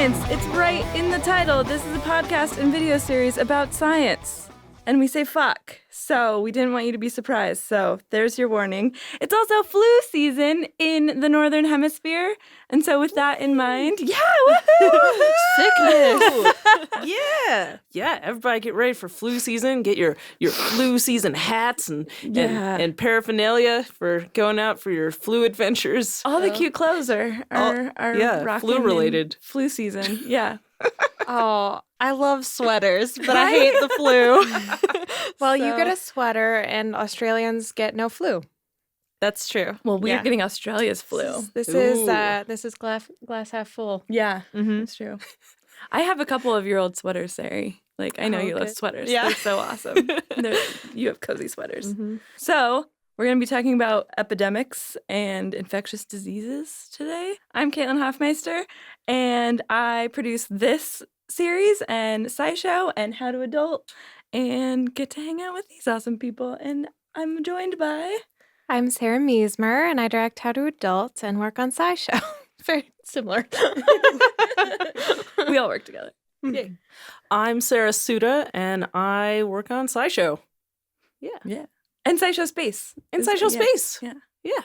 science. It's right in the title. This is a podcast and video series about science. And we say fuck. So we didn't want you to be surprised. So there's your warning. It's also flu season in the Northern Hemisphere. And so with that in mind, woohoo! Sickness. Yeah, everybody get ready for flu season. Get your flu season hats and paraphernalia for going out for your flu adventures. All the cute clothes are rocking flu related. Flu season. Yeah. Oh, I love sweaters, but I hate the flu. Well, you get a sweater and Australians get no flu. That's true. Well, we're getting Australia's flu. This is glass half full. Yeah, that's true. I have a couple of your old sweaters, Ceri. Like, I know you love sweaters. Yeah. They're so awesome. You have cozy sweaters. Mm-hmm. So we're going to be talking about epidemics and infectious diseases today. I'm Caitlin Hofmeister, and I produce this series and SciShow and How to Adult and get to hang out with these awesome people. And I'm joined by... I'm Sarah Meismer, and I direct How to Adult and work on SciShow. Very similar. We all work together. Yay. I'm Sarah Suta, and I work on SciShow. Yeah. And SciShow Space. And SciShow Space. Yeah.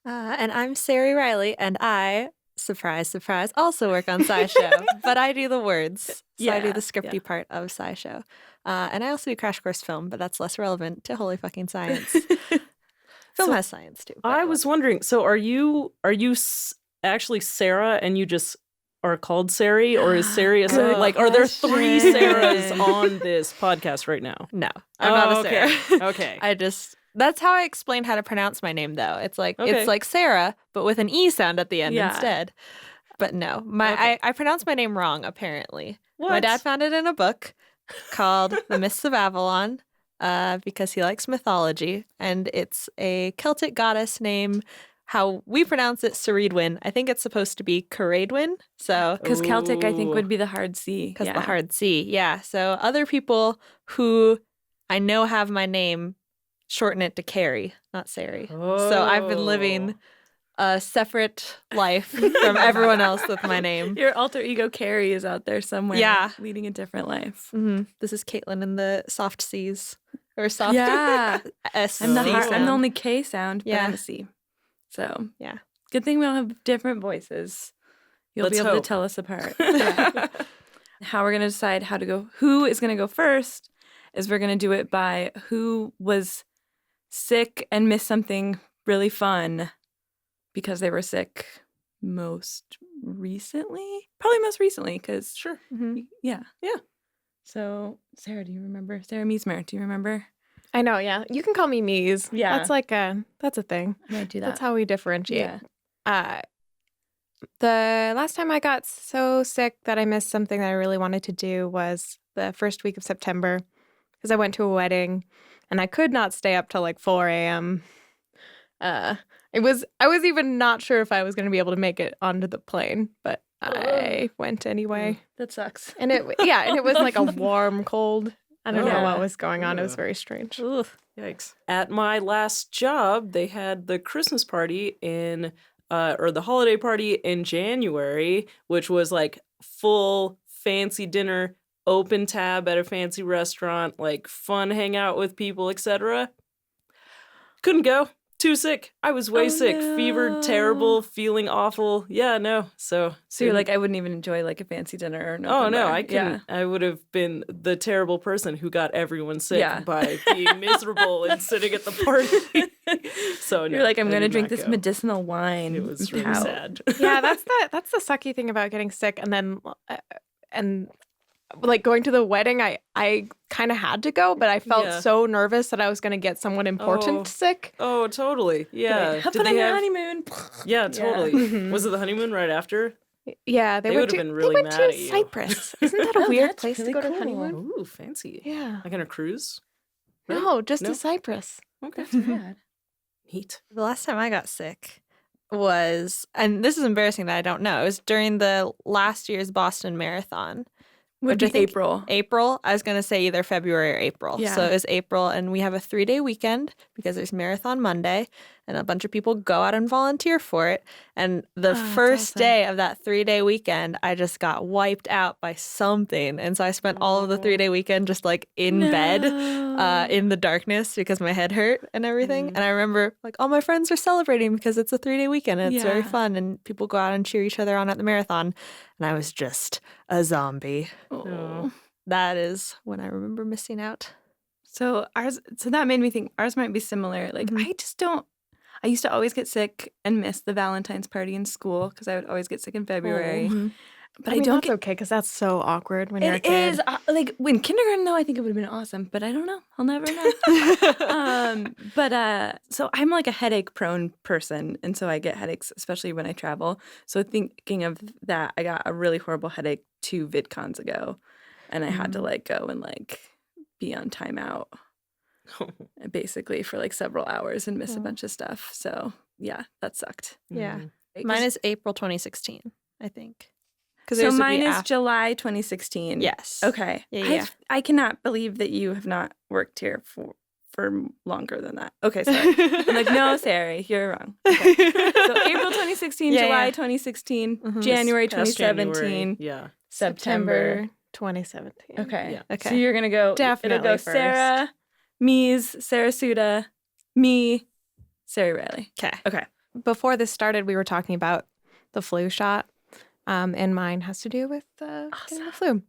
And I'm Ceri Riley, and I, surprise, surprise, also work on SciShow. But I do the words. So I do the scripty part of SciShow. And I also do Crash Course Film, but that's less relevant to holy fucking science. Film has science, too. I was wondering, so are you actually Sarah and you just are called Ceri, or is Ceri a Sarah? Like, are there 3 Sarahs on this podcast right now? No, I'm not a Sarah. Okay. That's how I explained how to pronounce my name, though. It's like Sarah, but with an E sound at the end instead. But no, I pronounced my name wrong, apparently. What? My dad found it in a book called The Myths of Avalon, because he likes mythology, and it's a Celtic goddess named, how we pronounce it, Ceridwen. I think it's supposed to be Ceridwen. So because Celtic, I think, would be the hard C. Because the hard C, yeah. So other people who I know have my name shorten it to Carrie, not Ceri. So I've been living a separate life from everyone else with my name. Your alter ego Carrie is out there somewhere, leading a different life. Mm-hmm. This is Caitlin in the soft C's. Or soft S. I'm the only K sound, but I'm a C. So, good thing we all have different voices. You'll be able to tell us apart. How we're going to decide who is going to go first is we're going to do it by who was sick and missed something really fun because they were sick most recently. Probably most recently, because yeah. So, Sarah, do you remember? Sarah Meismer, do you remember? I know, yeah. You can call me Mies. Yeah. That's a thing. I might do that. That's how we differentiate. Yeah. The last time I got so sick that I missed something that I really wanted to do was the first week of September, because I went to a wedding and I could not stay up till like 4 a.m. I was even not sure if I was going to be able to make it onto the plane, but I went anyway. That sucks. And it was like a warm cold. I don't know what was going on. It was very strange. Ugh. Yikes. At my last job, they had the Christmas party or the holiday party in January, which was like full fancy dinner, open tab at a fancy restaurant, like fun hangout with people, etc. Couldn't go. Too sick. I was way sick. No. Fevered, terrible, feeling awful. Yeah, no. So you're like, I wouldn't even enjoy like a fancy dinner or no. Oh, no, I couldn't. Yeah. I would have been the terrible person who got everyone sick by being miserable and sitting at the party. So you're like, I'm going to drink this medicinal wine. It was really sad. Yeah, that's the sucky thing about getting sick. And then, like going to the wedding, I kind of had to go, but I felt so nervous that I was going to get someone important sick. Oh, totally. Yeah. Like, have fun on your honeymoon. Yeah, totally. Mm-hmm. Was it the honeymoon right after? Yeah, they would have been really mad at you. Cyprus. Isn't that a weird place to go to honeymoon? Ooh, fancy. Yeah. Like on a cruise? No, just to Cyprus. Okay. That's rad. Neat. The last time I got sick was, and this is embarrassing that I don't know, it was during the last year's Boston Marathon. Would be April. April. I was going to say either February or April. Yeah. So it was April, and we have a 3-day weekend because there's Marathon Monday. and a bunch of people go out and volunteer for it. And the first day of that 3-day weekend, I just got wiped out by something. And so I spent all of the 3-day weekend just like in bed in the darkness because my head hurt and everything. And I remember like all my friends are celebrating because it's a 3-day weekend and it's very fun and people go out and cheer each other on at the marathon. And I was just a zombie. That is when I remember missing out. So that made me think ours might be similar. Like I used to always get sick and miss the Valentine's party in school because I would always get sick in February. But I mean, that's okay because that's so awkward when you're a kid. It is. Like, in kindergarten, though, I think it would have been awesome. But I don't know. I'll never know. So I'm like a headache-prone person. And so I get headaches, especially when I travel. So thinking of that, I got a really horrible headache 2 VidCons ago. And I had to, like, go and, like, be on timeout. Basically for, like, several hours and miss a bunch of stuff. So, yeah, that sucked. Yeah. Mine is April 2016, I think. So mine is July 2016. Yes. Okay. Yeah. I cannot believe that you have not worked here for longer than that. Okay, sorry. I'm like, no, Ceri, you're wrong. Okay. So April 2016, July 2016, January 2017. Yeah. September 2017. Okay. Yeah. So you're going to go, definitely it'll go first. Sarah, Sarah Suta, me, Ceri Riley. Okay. Before this started, we were talking about the flu shot. And mine has to do with getting the flu.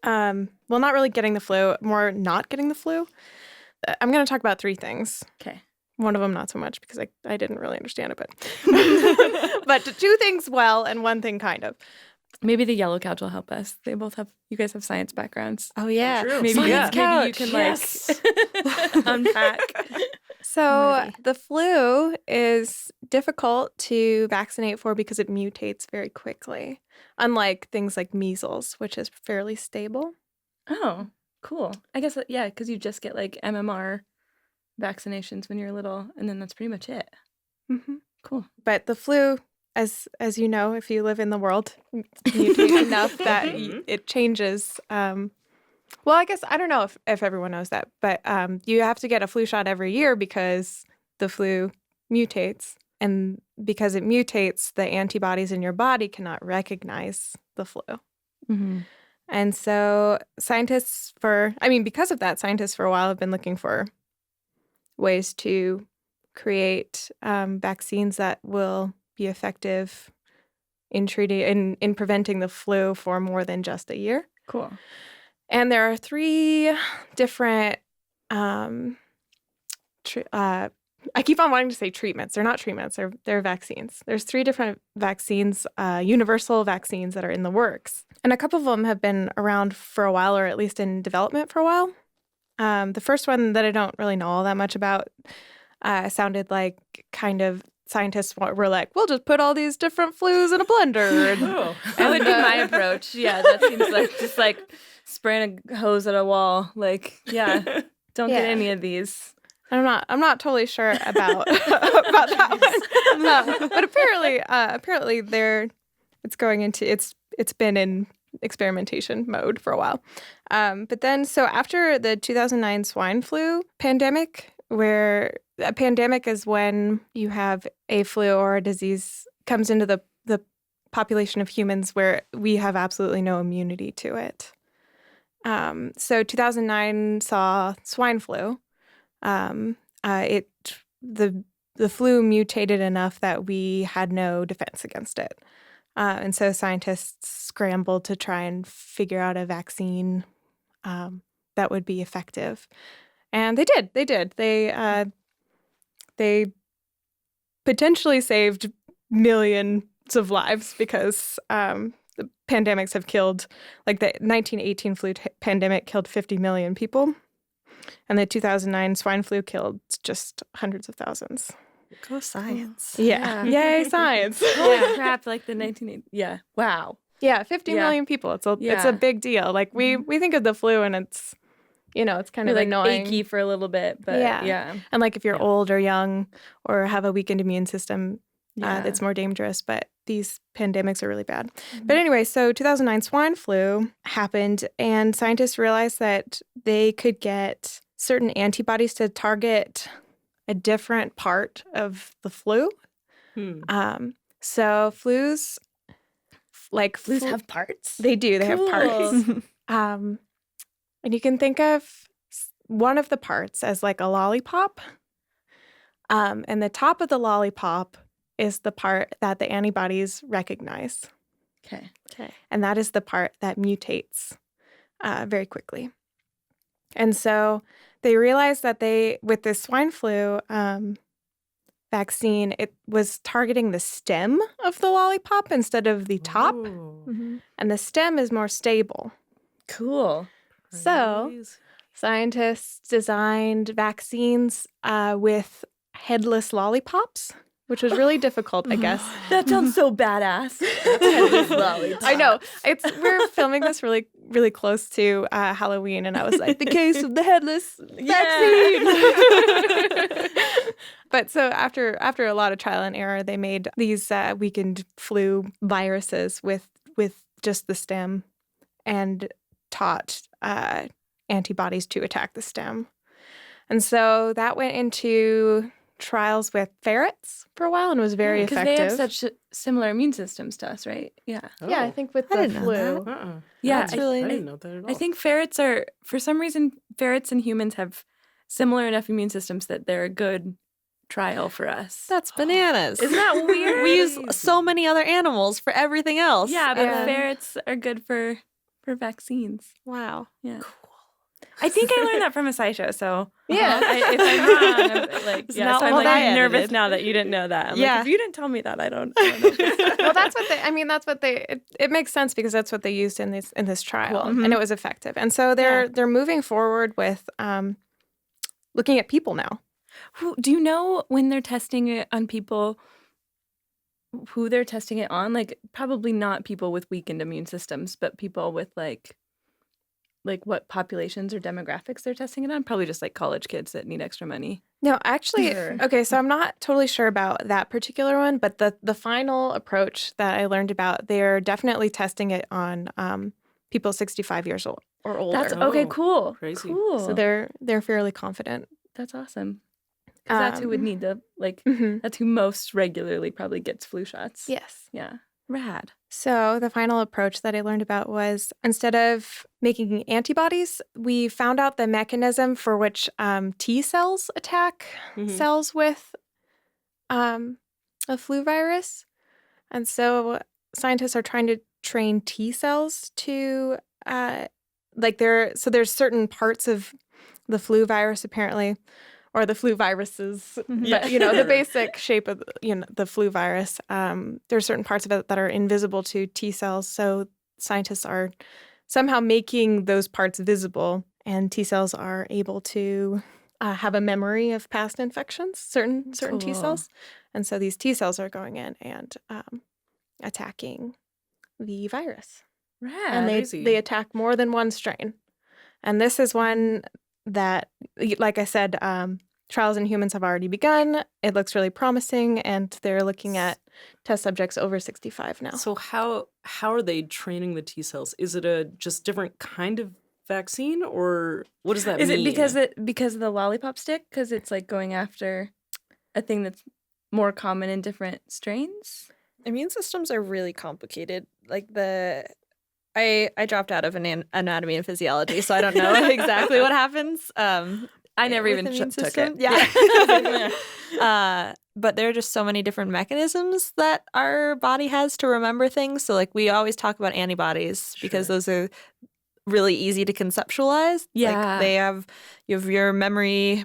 Well, not really getting the flu, more not getting the flu. I'm going to talk about 3 things. Okay. One of them not so much because I didn't really understand it, but but 2 things well and 1 thing kind of. Maybe the yellow couch will help us. You guys have science backgrounds. Oh, yeah. True. Maybe, maybe you can like unpack. So the flu is difficult to vaccinate for because it mutates very quickly, unlike things like measles, which is fairly stable. Oh, cool. I guess, yeah, because you just get like MMR vaccinations when you're little, and then that's pretty much it. Mm-hmm. Cool. But the flu, as you know, if you live in the world, mutates enough that it changes. Well, I guess I don't know if everyone knows that, but you have to get a flu shot every year because the flu mutates. And because it mutates, the antibodies in your body cannot recognize the flu. Mm-hmm. And so because of that, scientists for a while have been looking for ways to create vaccines that will be effective in preventing the flu for more than just a year. Cool. And there are 3 different, I keep on wanting to say treatments. They're not treatments. They're vaccines. There's 3 different vaccines, universal vaccines that are in the works. And a couple of them have been around for a while, or at least in development for a while. The first one that I don't really know all that much about sounded like kind of scientists were like, we'll just put all these different flus in a blender. That would be my approach. Yeah, that seems like just like spraying a hose at a wall. Like, don't get any of these. I'm not totally sure about that one. But apparently it's going into it's been in experimentation mode for a while. But then so after the 2009 swine flu pandemic, where a pandemic is when you have a flu or a disease comes into the population of humans where we have absolutely no immunity to it. So 2009 saw swine flu. The flu mutated enough that we had no defense against it. And so scientists scrambled to try and figure out a vaccine that would be effective. And they did. They potentially saved millions of lives because the pandemics have killed, like the 1918 flu pandemic killed 50 million people. And the 2009 swine flu killed just hundreds of thousands. Go science. Yeah. Yay, science. Holy crap, like the 1980s. Yeah. Wow. Yeah, 50 million people. It's a big deal. Like we think of the flu and it's, it's kind of like annoying. Achy for a little bit, but yeah. And like if you're old or young or have a weakened immune system, it's more dangerous. But these pandemics are really bad. Mm-hmm. But anyway, so 2009 swine flu happened and scientists realized that they could get certain antibodies to target a different part of the flu. So flus have parts? They do. They have parts. And you can think of one of the parts as like a lollipop. And the top of the lollipop is the part that the antibodies recognize. Okay. And that is the part that mutates very quickly. And so they realized that with this swine flu vaccine, it was targeting the stem of the lollipop instead of the top. And the stem is more stable. Cool. So scientists designed vaccines with headless lollipops, which was really difficult, I guess. That sounds so badass. Headless lollipops. I know. We're filming this really, really close to Halloween, and I was like, the case of the headless vaccine. But so after a lot of trial and error, they made these weakened flu viruses with just the stem and taught antibodies to attack the stem. And so that went into trials with ferrets for a while and was very effective. Because they have such similar immune systems to us, right? Yeah. Yeah, I think with the flu. Yeah, I didn't know that at all. I think ferrets are, for some reason, ferrets and humans have similar enough immune systems that they're a good trial for us. That's bananas. Isn't that weird? We use so many other animals for everything else. Yeah, but ferrets are good for vaccines. Wow. Yeah. Cool. I think I learned that from a SciShow, so yeah. If I'm wrong, I'm like nervous now that you didn't know that. I'm like, if you didn't tell me that, I don't know. Well, that's what it makes sense because that's what they used in this trial, and it was effective. And so they're moving forward with looking at people now. Do you know when they're testing it on people, who they're testing it on? Like, probably not people with weakened immune systems, but people with like what populations or demographics they're testing it on? Probably just like college kids that need extra money. No, actually, okay, so I'm not totally sure about that particular one, but the final approach that I learned about, they're definitely testing it on people 65 years old or older. That's okay, cool. Crazy. Cool. So they're fairly confident. That's awesome. Because that's who would need that's who most regularly probably gets flu shots. Yes. Yeah. Rad. So the final approach that I learned about was instead of making antibodies, we found out the mechanism for which T cells attack cells with a flu virus. And so scientists are trying to train T cells to there's certain parts of the flu virus apparently, or the flu viruses, but the basic shape of the flu virus. There are certain parts of it that are invisible to T cells, so scientists are somehow making those parts visible, and T cells are able to have a memory of past infections. Certain T cells, and so these T cells are going in and attacking the virus. Rad. And they attack more than one strain, and this is one that, like I said, trials in humans have already begun. It looks really promising, and they're looking at test subjects over 65 now. So how are they training the T cells? Is it a just different kind of vaccine, or what does that mean? Is it because of the lollipop stick? Because it's like going after a thing that's more common in different strains? Immune systems are really complicated. Like I dropped out of anatomy and physiology, so I don't know exactly what happens. I never even took it. Yeah. But there are just so many different mechanisms that our body has to remember things. So like we always talk about antibodies because those are really easy to conceptualize. Yeah. Like you have your memory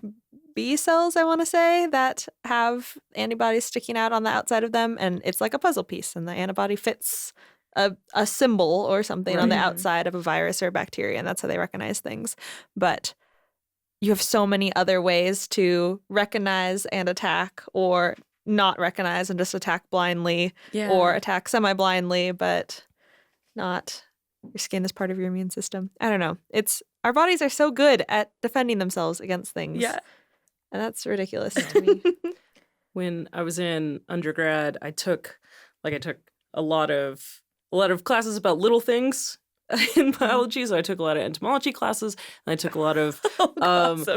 B cells, I want to say, that have antibodies sticking out on the outside of them, and it's like a puzzle piece, and the antibody fits a symbol or something on the outside of a virus or a bacteria, and that's how they recognize things. But you have so many other ways to recognize and attack, or not recognize and just attack blindly, or attack semi-blindly, but not. Your skin is part of your immune system. I don't know. Our bodies are so good at defending themselves against things. Yeah. And that's ridiculous to me. When I was in undergrad, I took a lot of classes about little things, in biology, so I took a lot of entomology classes, and I took a lot of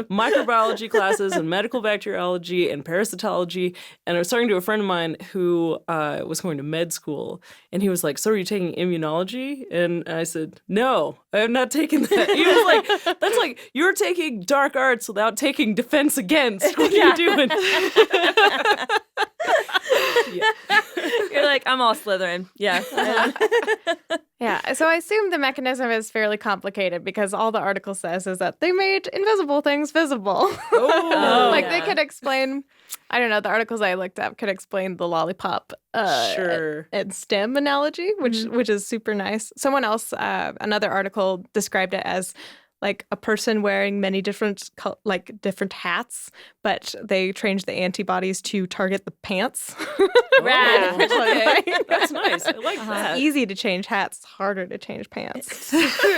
microbiology classes and medical bacteriology and parasitology. And I was talking to a friend of mine who was going to med school, and he was like, "So are you taking immunology?" And I said, "No, I have not taken that." He was like, "That's like you're taking dark arts without taking defense against. What are you doing?" You're like, I'm all Slytherin. Yeah. Yeah. So I assume the mechanism is fairly complicated because all the article says is that they made invisible things visible. They could explain, I don't know, the articles I looked up could explain the lollipop and stem analogy, which is super nice. Someone else, another article described it as like a person wearing many different hats, but they changed the antibodies to target the pants. Rad. Okay. That's nice. I like that. It's easy to change hats. It's harder to change pants. It's true.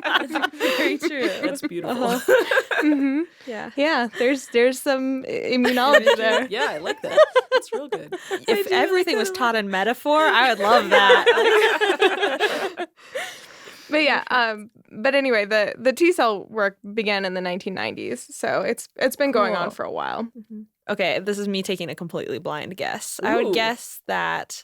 That's very true. That's beautiful. Yeah. There's some immunology there. Yeah, I like that. That's real good. If everything was taught in metaphor, I would love that. But but anyway, the T-cell work began in the 1990s, so it's been going on for a while. Mm-hmm. Okay, this is me taking a completely blind guess. Ooh. I would guess that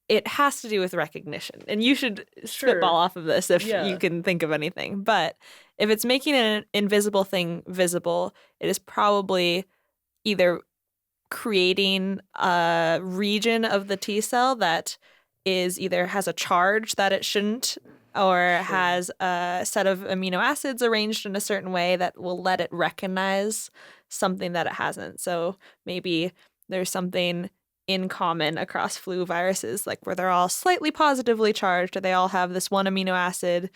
it has to do with recognition, and you should spitball off of this if you can think of anything. But if it's making an invisible thing visible, it is probably either creating a region of the T-cell that is either has a charge that it shouldn't, or has a set of amino acids arranged in a certain way that will let it recognize something that it hasn't. So maybe there's something in common across flu viruses, like where they're all slightly positively charged, or they all have this one amino acid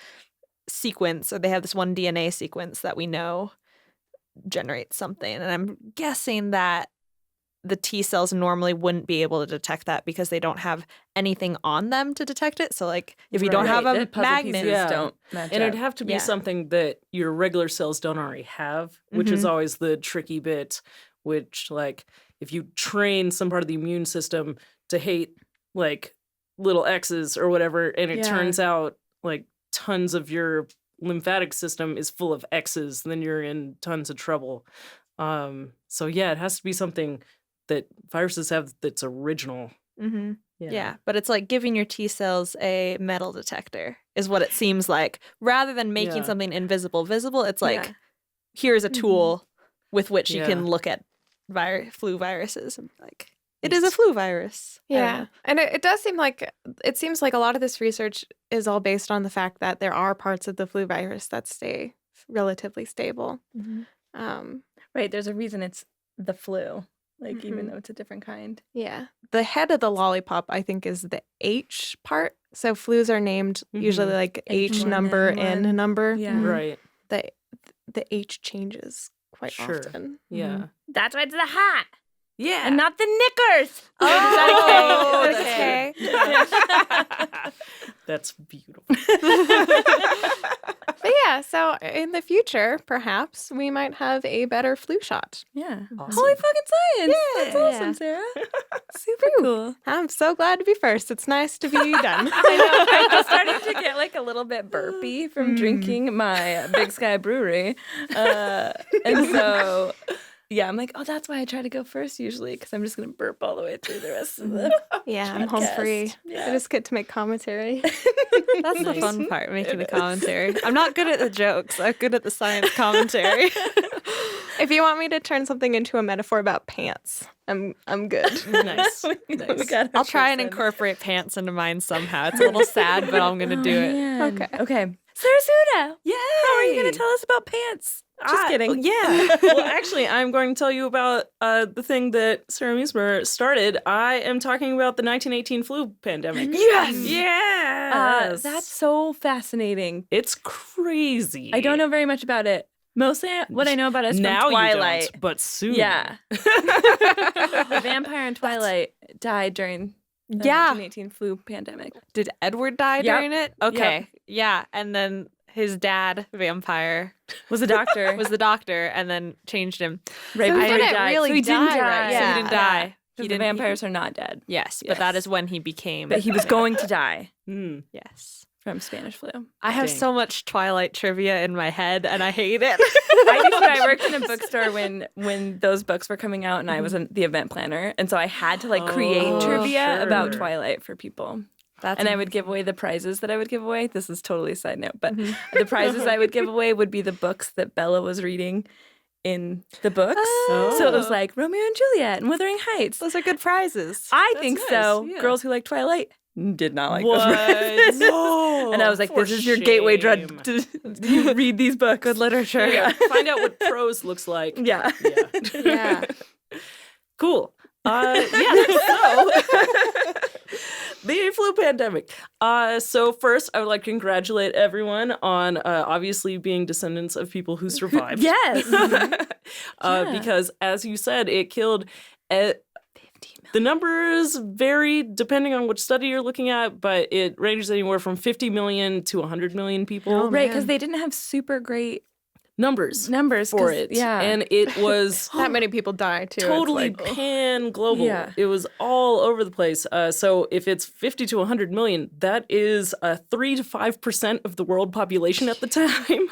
sequence, or they have this one DNA sequence that we know generates something. And I'm guessing that the T cells normally wouldn't be able to detect that because they don't have anything on them to detect it. So, like, if you don't have a magnet, don't match and up. it'd have to be something that your regular cells don't already have, which is always the tricky bit. Which, like, if you train some part of the immune system to hate, like, little X's or whatever, and it turns out, like, tons of your lymphatic system is full of X's, then you're in tons of trouble. So, yeah, it has to be something that viruses have that's original. Mm-hmm. Yeah, but it's like giving your T cells a metal detector is what it seems like. Rather than making something invisible visible, it's like, here's a tool with which you can look at flu viruses. And like, it is a flu virus. Yeah, and it does seem like, it seems like a lot of this research is all based on the fact that there are parts of the flu virus that stay relatively stable. Mm-hmm. Right, there's a reason it's the flu. Like, even though it's a different kind. Yeah. The head of the lollipop, I think, is the H part. So flus are named usually like H number, N number. Yeah. Right. The H changes quite often. Yeah. That's why it's the hat. Yeah. And not the knickers. Oh, is that okay? Okay. That's beautiful. But yeah, so in the future, perhaps we might have a better flu shot. Yeah. Awesome. Holy fucking science. Yeah. That's awesome, Sarah. Super cool. I'm so glad to be first. It's nice to be done. I know. I'm starting to get like a little bit burpy from drinking my Big Sky Brewery. And so, yeah, I'm like, oh, that's why I try to go first usually, because I'm just going to burp all the way through the rest of the Yeah, I'm home free. Yeah. I just get to make commentary. That's the fun part, making the commentary. I'm not good at the jokes. I'm good at the science commentary. If you want me to turn something into a metaphor about pants, I'm good. Nice. I'll try and incorporate pants into mine somehow. It's a little sad, but I'm going to do it. Okay. Sarah Suta. Yay! How are you going to tell us about pants? Just kidding. Yeah. Well, actually, I'm going to tell you about the thing that Sarah Meismer started. I am talking about the 1918 flu pandemic. Yes! Yes! That's so fascinating. It's crazy. I don't know very much about it. Mostly what I know about it is from now Twilight. You don't, but soon. Yeah. The vampire in Twilight died during the 1918 flu pandemic. Did Edward die during it? Okay. Yeah. And then his dad, vampire, Was a doctor. was the doctor and then changed him. Right So he before didn't died. really So he didn't die, die. right? So he didn't die. Because the vampires are not dead. Yes, but that is when he became. But he was going to die. Yes. from Spanish flu. I have so much Twilight trivia in my head, and I hate it. I do too. I worked in a bookstore when those books were coming out, and I was the event planner, and so I had to create trivia about Twilight for people. And I would give away the prizes that I would give away. This is totally a side note, but the prizes I would give away would be the books that Bella was reading in the books. Oh. So it was like Romeo and Juliet and Wuthering Heights. Those are good prizes. I think nice. So. Yeah. Girls who like Twilight did not like those prizes. No. And I was like, this is your gateway drug to read these books. Good literature. Yeah. Find out what prose looks like. Yeah. Yeah. Cool. So the flu pandemic. So first, I would like to congratulate everyone on obviously being descendants of people who survived. Yes. Because as you said, it killed. The numbers vary depending on which study you're looking at, but it ranges anywhere from 50 million to 100 million people. Oh, right, because they didn't have super great numbers for it. Yeah. And it was that many people died too. Totally pan-global. Yeah. It was all over the place. So if it's 50 to 100 million, that is 3 to 5% of the world population at the time.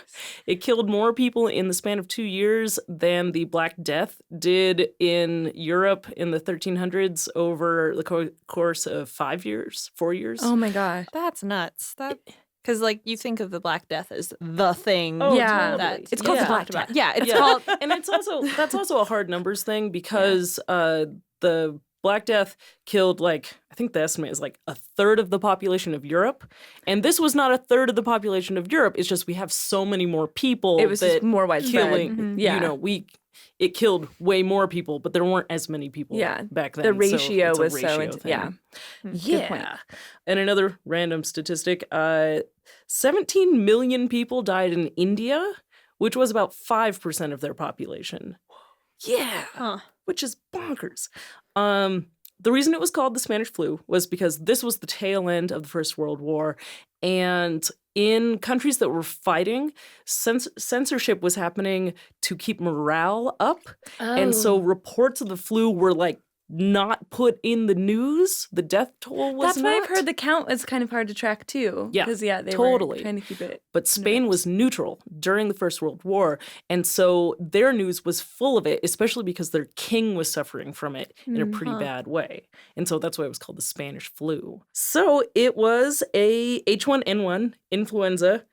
It killed more people in the span of 2 years than the Black Death did in Europe in the 1300s over the course of 4 years. Oh my gosh. That's nuts. Because, you think of the Black Death as the thing. Oh, yeah. Totally. It's called the Black Death. Yeah, it's called. And that's also a hard numbers thing because the Black Death killed, I think the estimate is a third of the population of Europe. And this was not a third of the population of Europe. It's just we have so many more people. It was just more widespread. It killed way more people, but there weren't as many people back then. The ratio was thing. Good point. And another random statistic, 17 million people died in India, which was about 5% of their population. Yeah, which is bonkers. The reason it was called the Spanish flu was because this was the tail end of the First World War. And in countries that were fighting, censorship was happening to keep morale up. Oh. And so reports of the flu were not put in the news. The death toll was That's why I've heard the count is kind of hard to track too. Yeah, because they totally were trying to keep it. But Spain was neutral during the First World War, and so their news was full of it, especially because their king was suffering from it in a pretty bad way. And so that's why it was called the Spanish flu. So it was a H1N1 influenza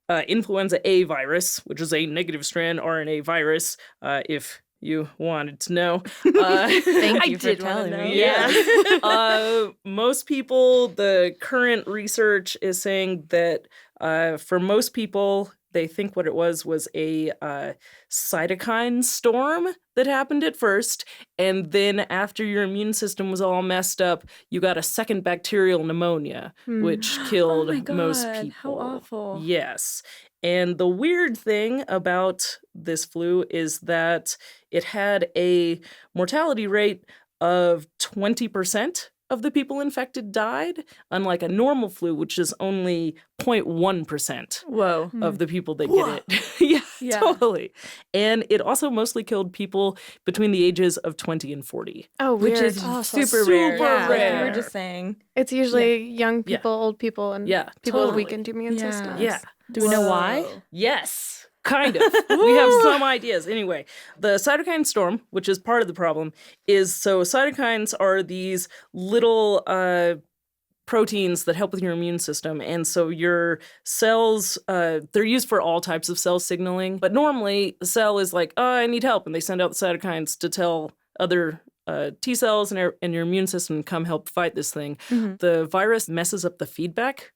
A virus, which is a negative strand RNA virus, if you wanted to know. Thank you for telling me. Yeah. Most people, the current research is saying that for most people, they think what it was a cytokine storm that happened at first. And then after your immune system was all messed up, you got a second bacterial pneumonia, which killed most people. How awful. Yes. And the weird thing about this flu is that it had a mortality rate of 20% of the people infected died, unlike a normal flu, which is only 0.1% of the people that get it. yeah, totally. And it also mostly killed people between the ages of 20 and 40. Oh, which is super rare. Rare. Like you were just saying. It's usually young people, old people, and people with weakened immune systems. Yeah. Do we know why? Yes. Kind of. We have some ideas. Anyway, the cytokine storm, which is part of the problem, is so cytokines are these little proteins that help with your immune system. And so your cells, they're used for all types of cell signaling. But normally, the cell is like, oh, I need help. And they send out the cytokines to tell other T cells and your immune system to come help fight this thing. Mm-hmm. The virus messes up the feedback.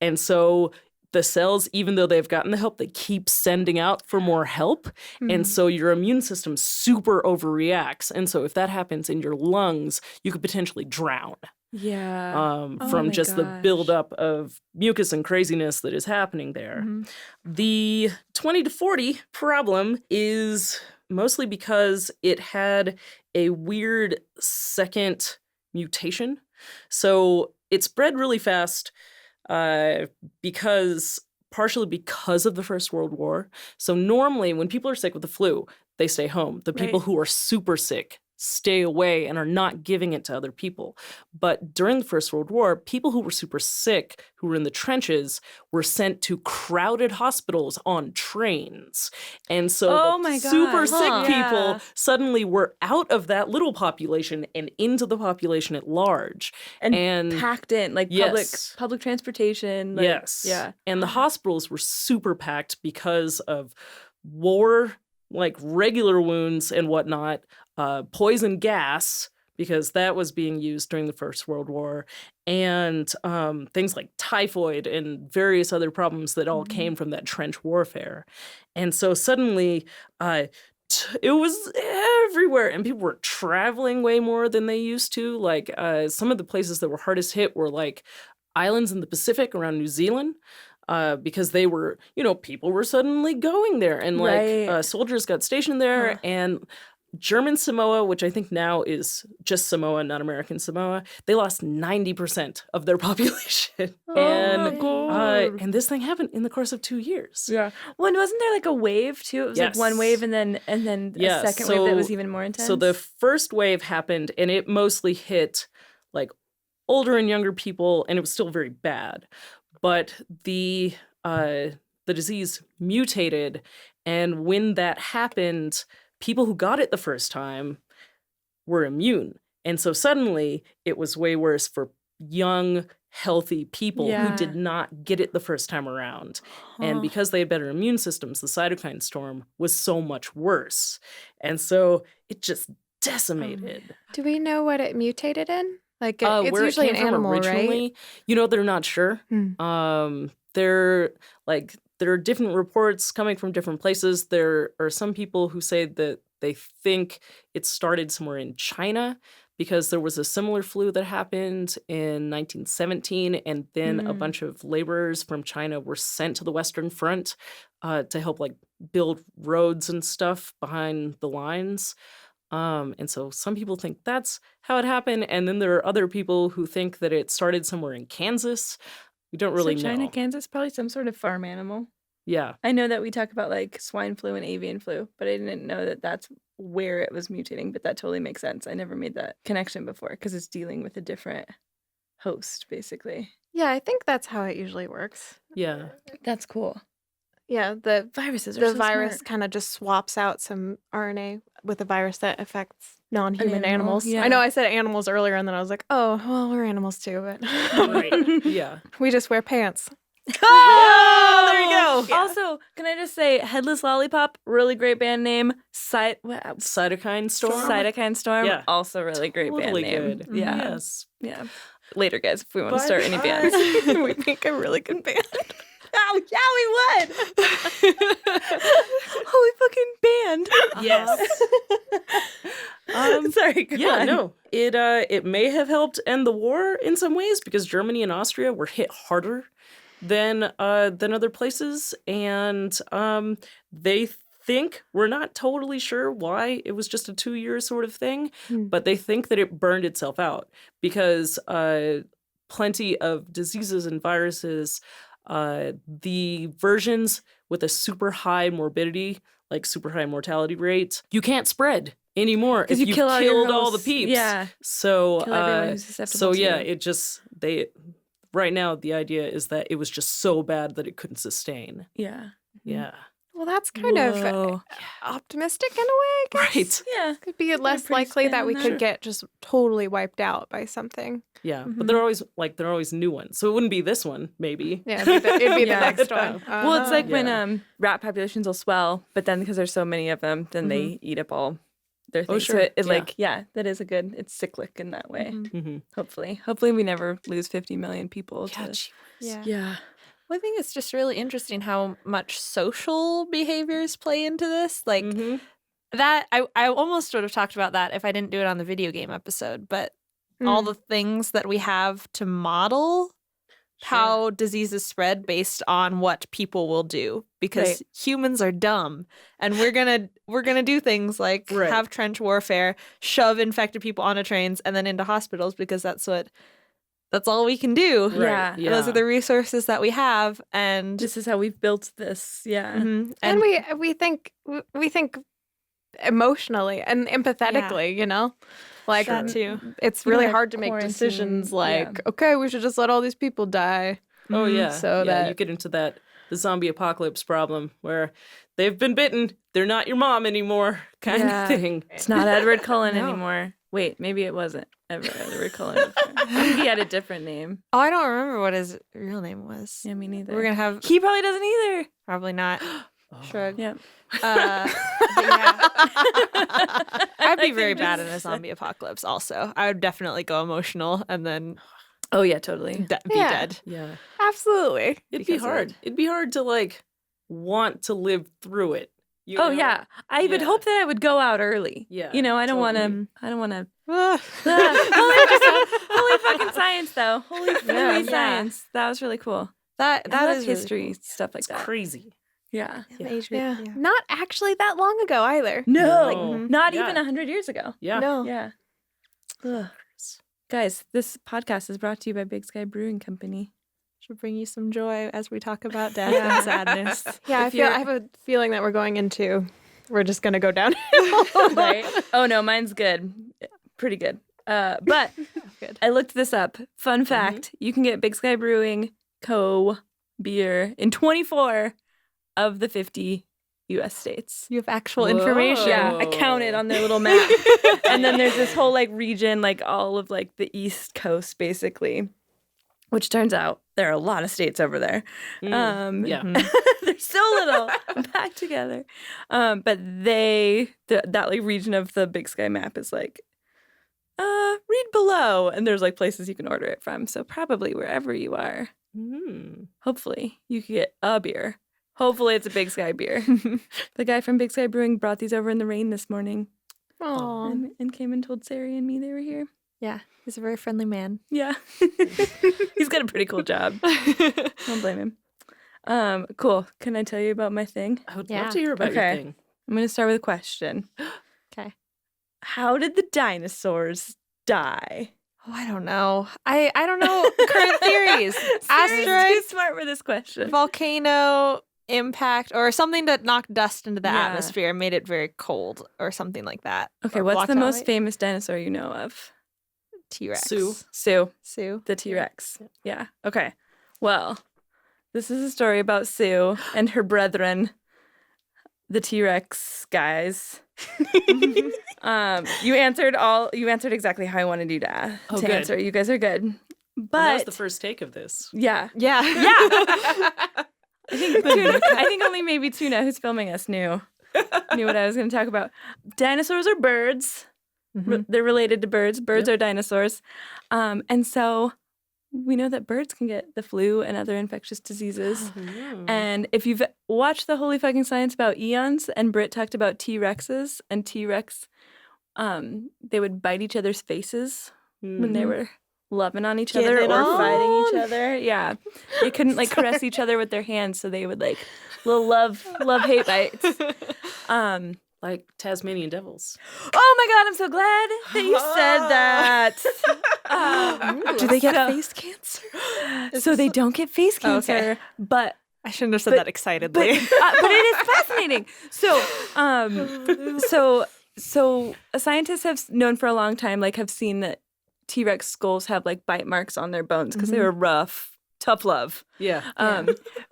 And so the cells, even though they've gotten the help, they keep sending out for more help. Mm-hmm. And so your immune system super overreacts. And so if that happens in your lungs, you could potentially drown. Yeah. From just the buildup of mucus and craziness that is happening there. Mm-hmm. The 20 to 40 problem is mostly because it had a weird second mutation. So it spread really fast partially because of the First World War. So normally when people are sick with the flu, they stay home. The people who are super sick, stay away and are not giving it to other people. But during the First World War, people who were super sick, who were in the trenches, were sent to crowded hospitals on trains. And so super sick people suddenly were out of that little population and into the population at large. And packed in, like public transportation. Like, yes. Yeah. And the hospitals were super packed because of war, like regular wounds and whatnot, poison gas, because that was being used during the First World War, and things like typhoid and various other problems that all came from that trench warfare. And so suddenly it was everywhere, and people were traveling way more than they used to. Like some of the places that were hardest hit were like islands in the Pacific around New Zealand. Because they were, people were suddenly going there, and like soldiers got stationed there, and German Samoa, which I think now is just Samoa, not American Samoa, they lost 90% of their population. And this thing happened in the course of 2 years. Yeah. Well, and wasn't there like a wave too? It was like one wave and then a second wave that was even more intense. So the first wave happened, and it mostly hit like older and younger people, and it was still very bad. But the disease mutated, and when that happened, people who got it the first time were immune. And so suddenly it was way worse for young, healthy people who did not get it the first time around. And because they had better immune systems, the cytokine storm was so much worse. And so it just decimated. Do we know what it mutated in? Like it's usually an animal, right? They're not sure. There are different reports coming from different places. There are some people who say that they think it started somewhere in China, because there was a similar flu that happened in 1917, and then a bunch of laborers from China were sent to the Western Front to help like build roads and stuff behind the lines. And so some people think that's how it happened, and then there are other people who think that it started somewhere in Kansas. We don't really know. China, Kansas, probably some sort of farm animal. Yeah. I know that we talk about like swine flu and avian flu, but I didn't know that that's where it was mutating, but that totally makes sense. I never made that connection before because it's dealing with a different host, basically. Yeah, I think that's how it usually works. Yeah. That's cool. Yeah, the viruses are the so virus smart. kind of just swaps out some RNA with a virus that affects non-human animal, animals. yeah. I know I said animals earlier, and then I was like, oh, well, we're animals too, but Right. Yeah. we just wear pants. Oh, there you go. Yeah. Also, can I just say, Headless Lollipop, really great band name. Cytokine Storm. Cytokine Storm, Yeah. also really great Totally band name. good. Yeah. Yes. Yeah. Later, guys, if we want to start any bands. We make a really good band. Oh, yeah, we would. Holy fucking band. Yes. Sorry, go on. No. It may have helped end the war in some ways, because Germany and Austria were hit harder than other places, and they think, we're not totally sure why, it was just a 2-year sort of thing, but they think that it burned itself out because plenty of diseases and viruses, the versions with a super high morbidity, like super high mortality rates, you can't spread anymore if you you've kill all your killed all the hosts. peeps. Yeah. So Kill everyone who's susceptible to it. Right now the idea is that it was just so bad that it couldn't sustain. Yeah. Yeah. Well, that's kind of optimistic in a way, I guess. Right. Yeah. Could be less pretty likely spin that on we that. could get just totally wiped out by something. Yeah. But there are always new ones. So it wouldn't be this one, maybe. Yeah, it'd be the Yeah. next one. Well, it's like Yeah. when rat populations will swell, but then because there's so many of them, then they eat up all their things. Oh, sure. So that is it's cyclic in that way. Mm-hmm. Hopefully we never lose 50 million people. Yeah. Well, I think it's just really interesting how much social behaviors play into this. Like that, I almost would have talked about that if I didn't do it on the video game episode, but all the things that we have to model how diseases spread based on what people will do, because humans are dumb, and we're gonna do things like have trench warfare, shove infected people onto trains and then into hospitals, because that's all we can do. Right. Yeah. Those are the resources that we have, and This is how we've built this. Yeah. and we think emotionally and empathetically, you know? Like, that too. It's really hard to make decisions like, okay, we should just let all these people die. Oh, yeah. So that you get into the zombie apocalypse problem where they've been bitten, they're not your mom anymore kind of thing. It's not Edward Cullen anymore. Wait, maybe it wasn't Edward Cullen. I think he had a different name. Oh, I don't remember what his real name was. Yeah, me neither. We're going to have... He probably doesn't either. Probably not. Shrug. Yeah. I'd be very bad in a zombie apocalypse also. I would definitely go emotional and then... Oh, yeah, totally. Be dead. Yeah. Absolutely. It'd be hard. It'd be hard to, like, want to live through it. You know? Yeah. I would hope that I would go out early. Yeah. You know, I don't want to. Holy fucking science, though. Holy science. That was really cool. That is history, really cool. Stuff like that. Crazy. Yeah. Yeah. Not actually that long ago either. No. Not even 100 years ago. Yeah. No. Yeah. Ugh. Guys, this podcast is brought to you by Big Sky Brewing Company. Should bring you some joy as we talk about death and sadness. Yeah, I have a feeling that we're just going to go downhill. Right? Oh, no, mine's good. Pretty good. But Good. I looked this up. Fun fact, you can get Big Sky Brewing Co. beer in 24 of the 50 U.S. states. You have actual information. Yeah, I counted on their little map. And then there's this whole, like, region, like, all of, like, the East Coast, basically. Which turns out there are a lot of states over there. Yeah. They're so little packed together. But that like region of the Big Sky map is like, read below. And there's like places you can order it from. So probably wherever you are, hopefully you can get a beer. Hopefully it's a Big Sky beer. The guy from Big Sky Brewing brought these over in the rain this morning. Aww. And came and told Ceri and me they were here. Yeah, he's a very friendly man. Yeah. He's got a pretty cool job. Don't blame him. Cool. Can I tell you about my thing? I would love to hear about your thing. I'm going to start with a question. Okay. How did the dinosaurs die? Oh, I don't know. I don't know current theories. Asteroid. Too smart for this question. Volcano impact or something that knocked dust into the atmosphere and made it very cold or something like that. Okay, what's the most famous dinosaur you know of? T-Rex. Sue. The T-Rex. Yeah. Okay. Well, this is a story about Sue and her brethren, the T-Rex guys. You answered exactly how I wanted you to answer. You guys are good. But that was the first take of this. Yeah. Yeah. I think only maybe Tuna, who's filming us, knew what I was going to talk about. Dinosaurs are birds. They're related to birds. Birds are dinosaurs. And so we know that birds can get the flu and other infectious diseases. And if you've watched the Holy Fucking Science about eons, and Britt talked about T-Rexes, and T-Rex, they would bite each other's faces when they were loving on each other or fighting each other. Yeah. They couldn't like caress each other with their hands, so they would like little love-hate bites. Like Tasmanian devils. Oh my God, I'm so glad that you said that. Do they get face cancer? So they don't get face cancer, but I shouldn't have said that excitedly. But it is fascinating. So scientists have known for a long time, like have seen that T-Rex skulls have like bite marks on their bones because they were rough, tough love. Yeah.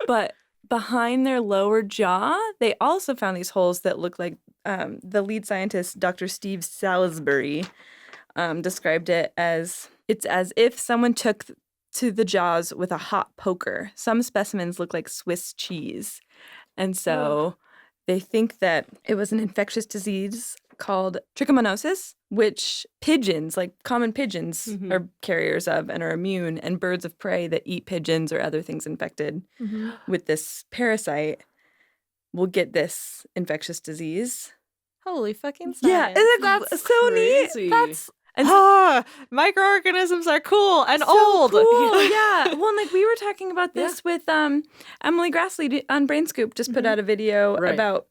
But behind their lower jaw, they also found these holes that look like the lead scientist, Dr. Steve Salisbury, described it as it's as if someone took to the jaws with a hot poker. Some specimens look like Swiss cheese. And so they think that it was an infectious disease called trichomoniasis, which pigeons, like common pigeons, are carriers of and are immune, and birds of prey that eat pigeons or other things infected with this parasite will get this infectious disease. Holy fucking science. Yeah, isn't that so crazy. neat? Microorganisms are cool and so old. Cool. Yeah. Well, like we were talking about this with Emily Grassley on Brain Scoop just put out a video about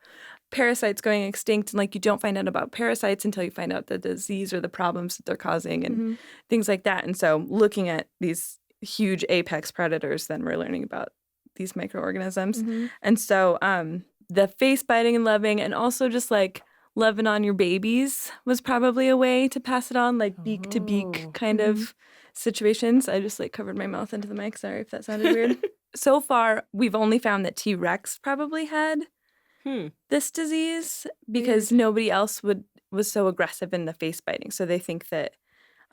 parasites going extinct, and like you don't find out about parasites until you find out the disease or the problems that they're causing and things like that. And so looking at these huge apex predators, then we're learning about these microorganisms. And so the face biting and loving, and also just like loving on your babies was probably a way to pass it on, like beak to beak kind of situations. I just like covered my mouth into the mic. Sorry if that sounded weird. So far, we've only found that T-Rex probably had this disease because nobody else was so aggressive in the face biting. So they think that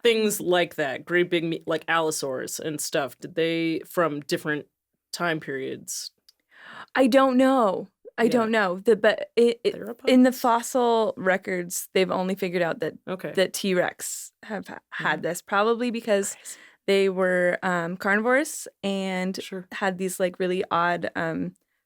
things like that, great big like allosaurs and stuff, did they from different time periods? I don't know. But in the fossil records, they've only figured out that T-Rex have had this, probably because they were carnivores and had these like really odd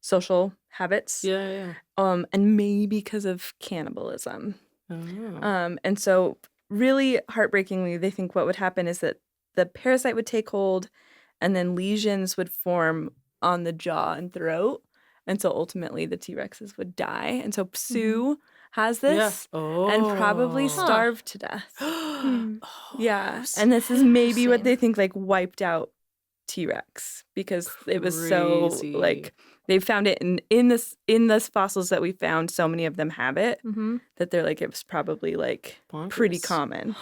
social habits. Yeah. And maybe because of cannibalism. Oh. And so really heartbreakingly, they think what would happen is that the parasite would take hold and then lesions would form on the jaw and throat. And so ultimately the T-Rexes would die. And so Sue has this and probably starved to death. Yeah. And this is maybe what they think like wiped out T-Rex because it was so like they found it in this fossils that we found. So many of them have it that they're like it was probably like pretty common.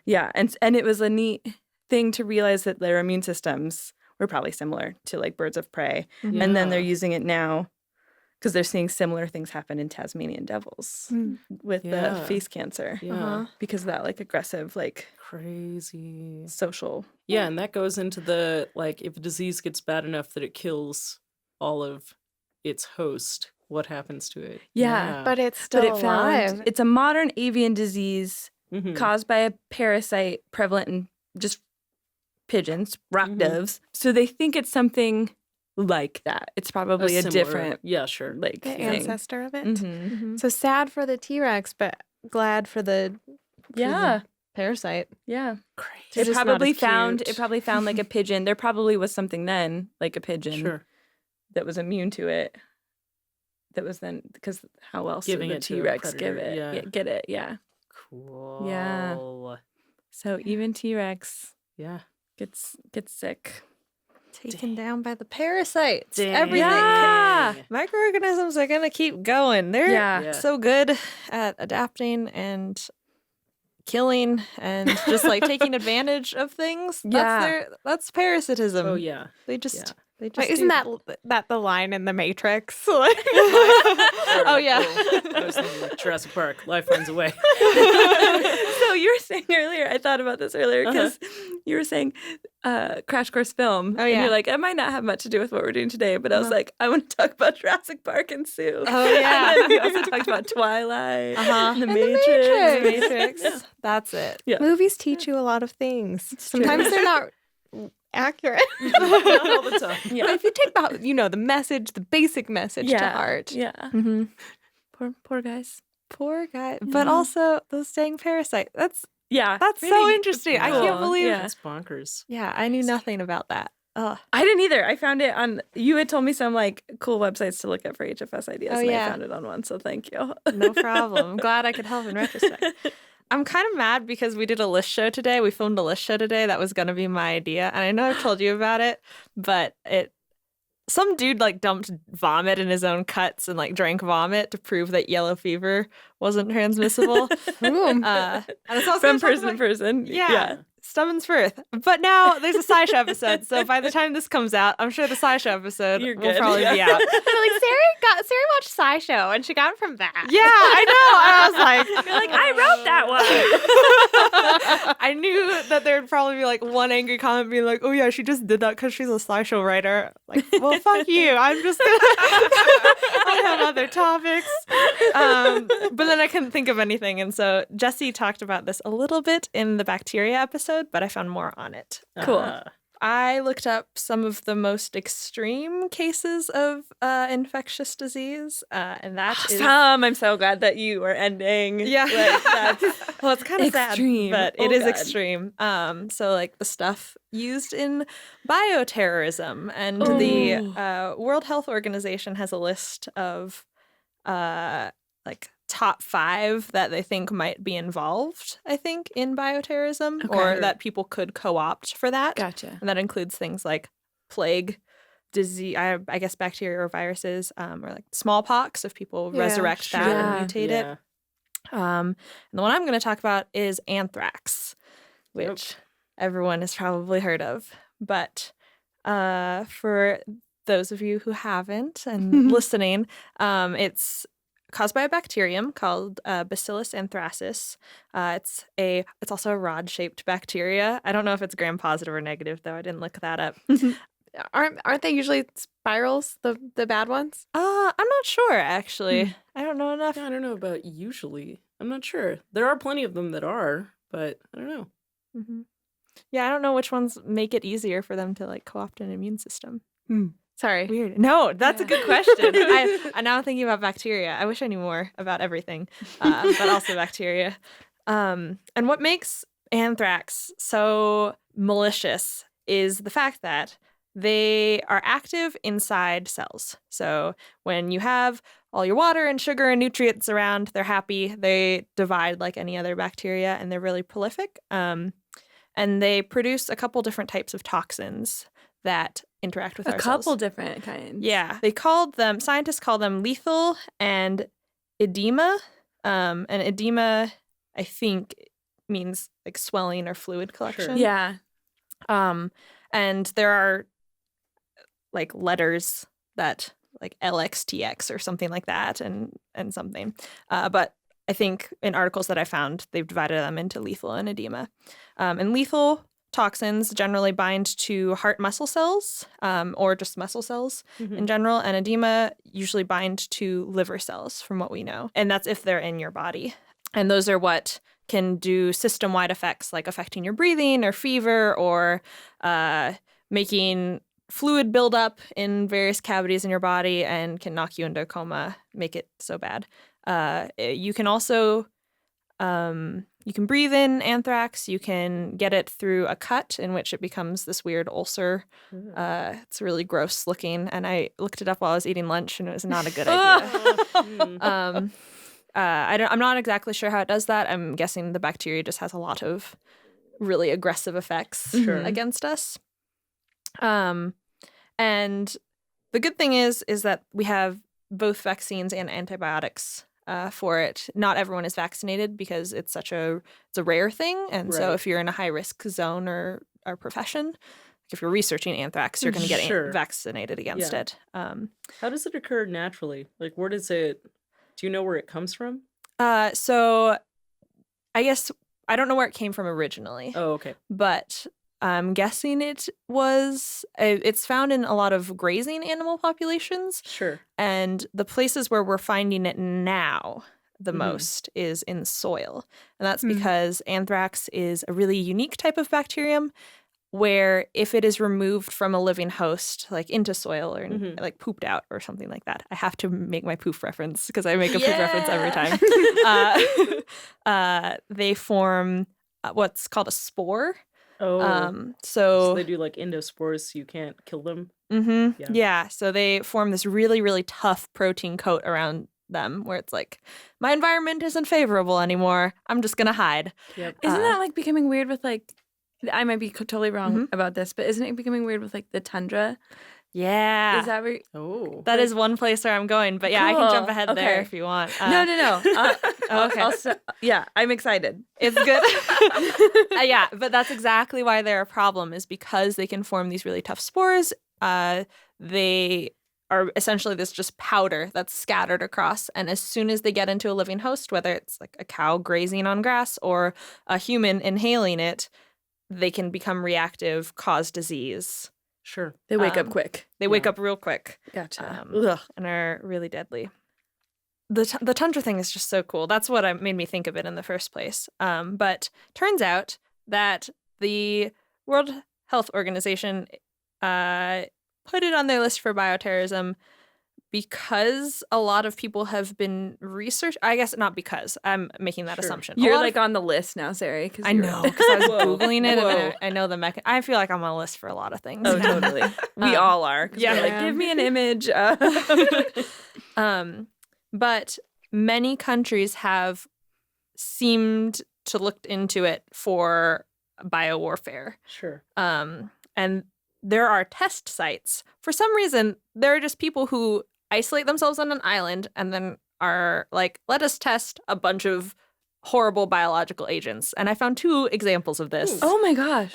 Yeah. And it was a neat thing to realize that their immune systems were probably similar to like birds of prey. And then they're using it now because they're seeing similar things happen in Tasmanian devils with the face cancer. Because of that like aggressive, like crazy social. Yeah, and that goes into the like if a disease gets bad enough that it kills all of its host, what happens to it? Yeah. But it's still alive. It's a modern avian disease caused by a parasite prevalent in just pigeons, rock doves. So they think it's something like that. It's probably a different, like the ancestor of it. So sad for the T-Rex, but glad for the parasite. Yeah, crazy. It probably found like a pigeon. There probably was something then, like a pigeon, that was immune to it. That was then because how else giving would the T-Rex give it? Get it? Yeah. Cool. Yeah. So even T-Rex, gets sick. Taken down by the parasites. Dang. Everything. Yeah. Microorganisms are going to keep going. They're so good at adapting and killing and just like taking advantage of things. That's parasitism. Oh, yeah. They just... Wait, isn't that the line in The Matrix? Oh, yeah. I was thinking like Jurassic Park, life finds a way. So you were saying earlier, I thought about this earlier because you were saying Crash Course Film. Oh, yeah. And you're like, it might not have much to do with what we're doing today, but I was like, I want to talk about Jurassic Park and Sue. Oh, yeah. And then we also talked about Twilight, The Matrix. That's it. Yeah. Movies teach you a lot of ththings. Sometimes they're not accurate. Not all the time. But if you take the message, the basic message to heart. Yeah. Poor guys. Poor guy. But also those dang parasites. That's really so interesting. I can't believe That's bonkers. Yeah, I knew nothing about that. I didn't either. I found it on, you had told me some like cool websites to look at for HFS ideas. I found it on one, so thank you. No problem. I'm glad I could help in retrospect. I'm kind of mad because we did a list show today. We filmed a list show today. That was going to be my idea. And I know I've told you about it, but some dude like dumped vomit in his own cuts and like drank vomit to prove that yellow fever wasn't transmissible. And so from person to person. Yeah. Stubbins Firth. But now there's a SciShow episode, so by the time this comes out, I'm sure the SciShow episode will probably be out. Like Ceri watched SciShow and she got it from that. Yeah, I know. I was like, you're like, I wrote that one. I knew that there'd probably be like one angry comment being like, oh yeah, she just did that because she's a SciShow writer. Like, well, fuck you. I'm just gonna I have other topics. But then I couldn't think of anything, and so Jesse talked about this a little bit in the bacteria episode, but I found more on it. Cool. I looked up some of the most extreme cases of infectious disease, and that is... I'm so glad that you are ending. Yeah. Well, it's kind of extreme, sad, but it is extreme. So, like, the stuff used in bioterrorism, and the World Health Organization has a list of, like, top 5 that they think might be involved, I think, in bioterrorism, or that people could co-opt for that. Gotcha. And that includes things like plague, disease, I guess bacteria or viruses, or like smallpox if people resurrect that and mutate it. And the one I'm going to talk about is anthrax, which everyone has probably heard of. But for those of you who haven't and listening, it's caused by a bacterium called Bacillus anthracis. It's also a rod-shaped bacteria. I don't know if it's gram-positive or negative, though. I didn't look that up. Aren't they usually spirals, the bad ones? I'm not sure, actually. I don't know enough. Yeah, I don't know about usually. I'm not sure. There are plenty of them that are, but I don't know. Mm-hmm. Yeah, I don't know which ones make it easier for them to like co-opt an immune system. Sorry. Weird. No, that's a good question. I'm now thinking about bacteria. I wish I knew more about everything, but also bacteria. And what makes anthrax so malicious is the fact that they are active inside cells. So when you have all your water and sugar and nutrients around, they're happy. They divide like any other bacteria, and they're really prolific. And they produce a couple different types of toxins that interact with our cells. A couple different kinds. Yeah. Scientists call them lethal and edema. And edema, I think, means like swelling or fluid collection. Sure. Yeah. And there are like letters that like LXTX or something like that and something. But I think in articles that I found, they've divided them into lethal and edema. And lethal toxins generally bind to heart muscle cells or just muscle cells in general. And edema usually bind to liver cells from what we know. And that's if they're in your body. And those are what can do system-wide effects like affecting your breathing or fever or making fluid build up in various cavities in your body and can knock you into a coma, make it so bad. You can also you can breathe in anthrax. You can get it through a cut in which it becomes this weird ulcer. It's really gross looking. And I looked it up while I was eating lunch, and it was not a good idea. I'm not exactly sure how it does that. I'm guessing the bacteria just has a lot of really aggressive effects against us. And the good thing is that we have both vaccines and antibiotics for it. Not everyone is vaccinated because it's a rare thing. And so if you're in a high-risk zone or profession, if you're researching anthrax, you're going to get vaccinated against it. How does it occur naturally? Like, where does it... Do you know where it comes from? So I guess I don't know where it came from originally. Oh, okay. But I'm guessing it's found in a lot of grazing animal populations. Sure. And the places where we're finding it now the most is in soil. And that's because anthrax is a really unique type of bacterium where if it is removed from a living host, like into soil or like pooped out or something like that. I have to make my poof reference because I make a poof reference every time. They form what's called a spore. So they do like endospores so you can't kill them? Yeah, so they form this really, really tough protein coat around them where it's like, my environment isn't favorable anymore. I'm just going to hide. Yep. Isn't that like becoming weird with like, I might be totally wrong about this, but isn't it becoming weird with like the tundra? Yeah. Is that where? That is one place where I'm going, but yeah, cool. I can jump ahead there if you want. No. Okay. Yeah, I'm excited. It's good. Yeah, but that's exactly why they're a problem is because they can form these really tough spores. They are essentially this just powder that's scattered across. And as soon as they get into a living host, whether it's like a cow grazing on grass or a human inhaling it, they can become reactive, cause disease. Sure. They wake up quick. They wake up real quick. Gotcha. And are really deadly. The tundra thing is just so cool. That's what made me think of it in the first place. But turns out that the World Health Organization put it on their list for bioterrorism because a lot of people have been researched. I guess not because. I'm making that assumption. You're like on the list now, Ceri. I know, because I was Googling it and I know the I feel like I'm on a list for a lot of things. Oh, totally. We all are. Yeah. Like, give me an image. But many countries have seemed to look into it for biowarfare. Sure. And there are test sites. For some reason, there are just people who isolate themselves on an island and then are like, let us test a bunch of horrible biological agents. And I found 2 examples of this. Oh my gosh.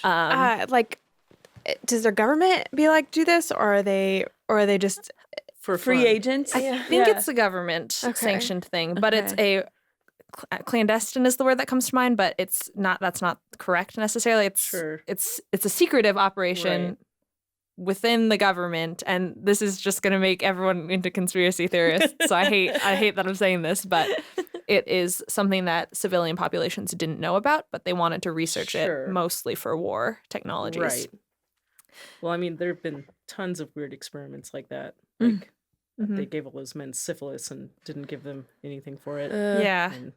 Does their government be like, do this, or are they just for free agents? I think it's a government sanctioned thing, but it's a clandestine is the word that comes to mind, but it's not. That's not correct necessarily. It's a secretive operation within the government, and this is just going to make everyone into conspiracy theorists. So I hate that I'm saying this, but it is something that civilian populations didn't know about, but they wanted to research it mostly for war technologies. Right. Well, I mean, there have been tons of weird experiments like that. Like they gave all those men syphilis and didn't give them anything for it.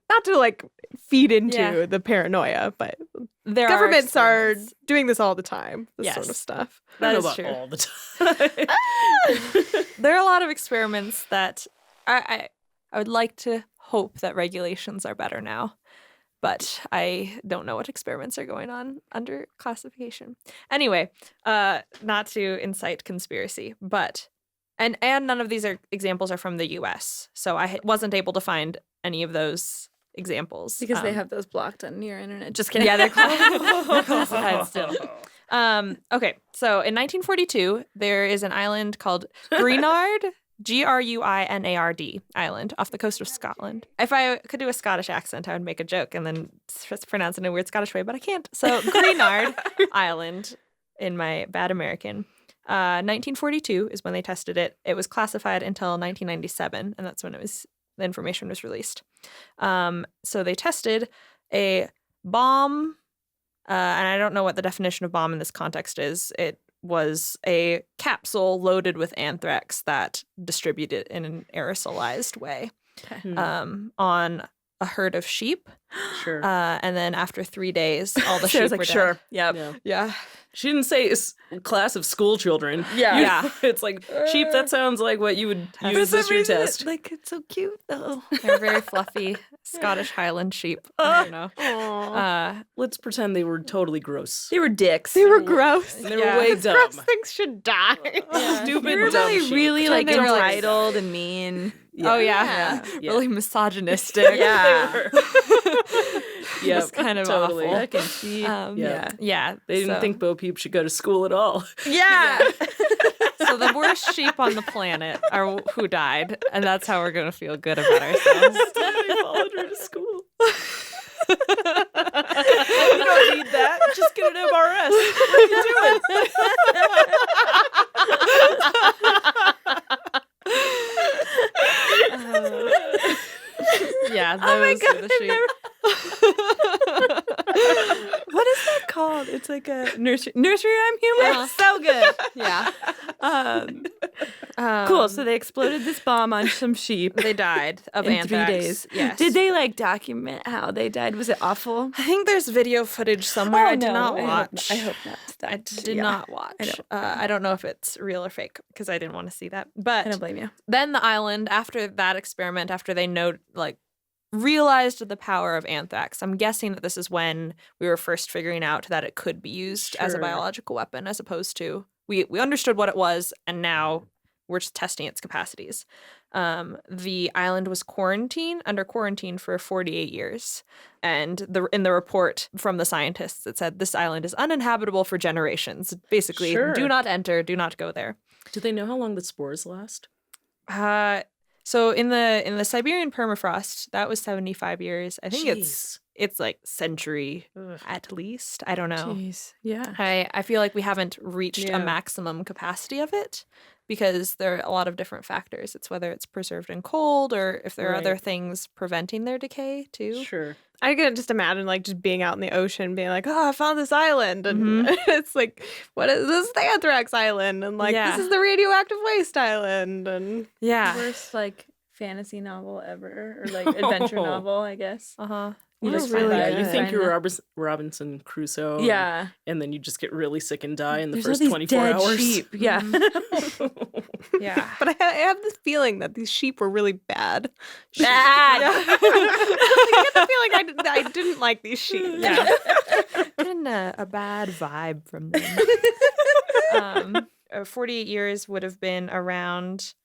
Not to like feed into the paranoia, but governments are doing this all the time. This sort of stuff. That is true. All the time. There are a lot of experiments that I would like to hope that regulations are better now. But I don't know what experiments are going on under classification. Anyway, not to incite conspiracy, but and none of these examples are from the U.S. So I wasn't able to find any of those examples because they have those blocked on your internet. Just kidding. Yeah, they're classified still. Okay, so in 1942, there is an island called Gruinard. Gruinard Island off the coast of Scotland. If I could do a Scottish accent, I would make a joke and then pronounce it in a weird Scottish way, but I can't. So Gruinard Island, in my bad American. 1942 is when they tested it. It was classified until 1997, and that's when the information was released. So they tested a bomb, and I don't know what the definition of bomb in this context is. It was a capsule loaded with anthrax that distributed in an aerosolized way on a herd of sheep. Sure. And then after 3 days, all the sheep were dead. Sure. Yep. Yeah. She didn't say it's a class of school children. Yeah. It's like sheep. That sounds like what you would use as your test. Like, it's so cute though. They're very fluffy Scottish Highland sheep. I don't know. Let's pretend they were totally gross. They were dicks. They were gross. They were way dumb. Gross things should die. Stupid, dumb sheep. Really like They were, like, entitled and mean. Oh yeah. Really misogynistic. Yeah. Yeah, it's kind of totally. awful. Heck and cheap. Yeah. They didn't think Bo Peep should go to school at all. Yeah. So the worst sheep on the planet are who died, and that's how we're going to feel good about ourselves. They followed her to school. You don't need that. Just get an MRS. What are you doing? Yeah, those are the sheep. What is that called? It's like a nursery rhyme humor. So good. Yeah. Cool. So they exploded this bomb on some sheep. They died of in anthrax. 3 days. Yes. Did they like document how they died? Was it awful? I think there's video footage somewhere. I did not watch. I hope not. I did not watch. I don't know if it's real or fake because I didn't want to see that. But I don't blame you. Then the island, after that experiment, after they realized the power of anthrax. I'm guessing that this is when we were first figuring out that it could be used as a biological weapon, as opposed to we understood what it was, and now we're just testing its capacities. The island was under quarantine for 48 years. And in the report from the scientists, it said this island is uninhabitable for generations. Basically, do not enter, do not go there. Do they know how long the spores last? So in the Siberian permafrost, that was 75 years. I think it's like century at least. I don't know. Jeez. Yeah. I feel like we haven't reached a maximum capacity of it because there are a lot of different factors. It's whether it's preserved in cold or if there are other things preventing their decay too. Sure. I can just imagine just being out in the ocean, being like, "Oh, I found this island," and it's like, "What is this? The Anthrax Island?" And this is the radioactive waste island, and worst fantasy novel ever, or adventure novel, I guess. You just really find you think you're Robinson Crusoe. Yeah. And then you just get really sick and die in the There's first all these 24 dead hours. Sheep. Yeah. Yeah. But I have this feeling that these sheep were really bad. I get the feeling I didn't like these sheep. Yeah. Getting a bad vibe from them. 48 years would have been around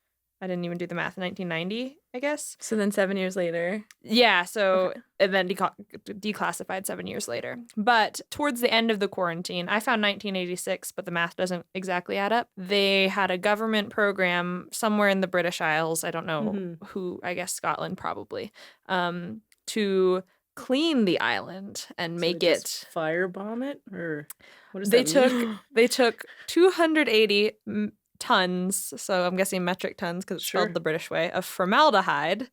I didn't even do the math. 1990, I guess. So then 7 years later. Yeah. So and then declassified 7 years later. But towards the end of the quarantine, I found 1986, but the math doesn't exactly add up. They had a government program somewhere in the British Isles. I don't know who. I guess Scotland probably. To clean the island and make it firebomb it, or what does that mean? They took 280 tons, so I'm guessing metric tons because it's spelled the British way, of formaldehyde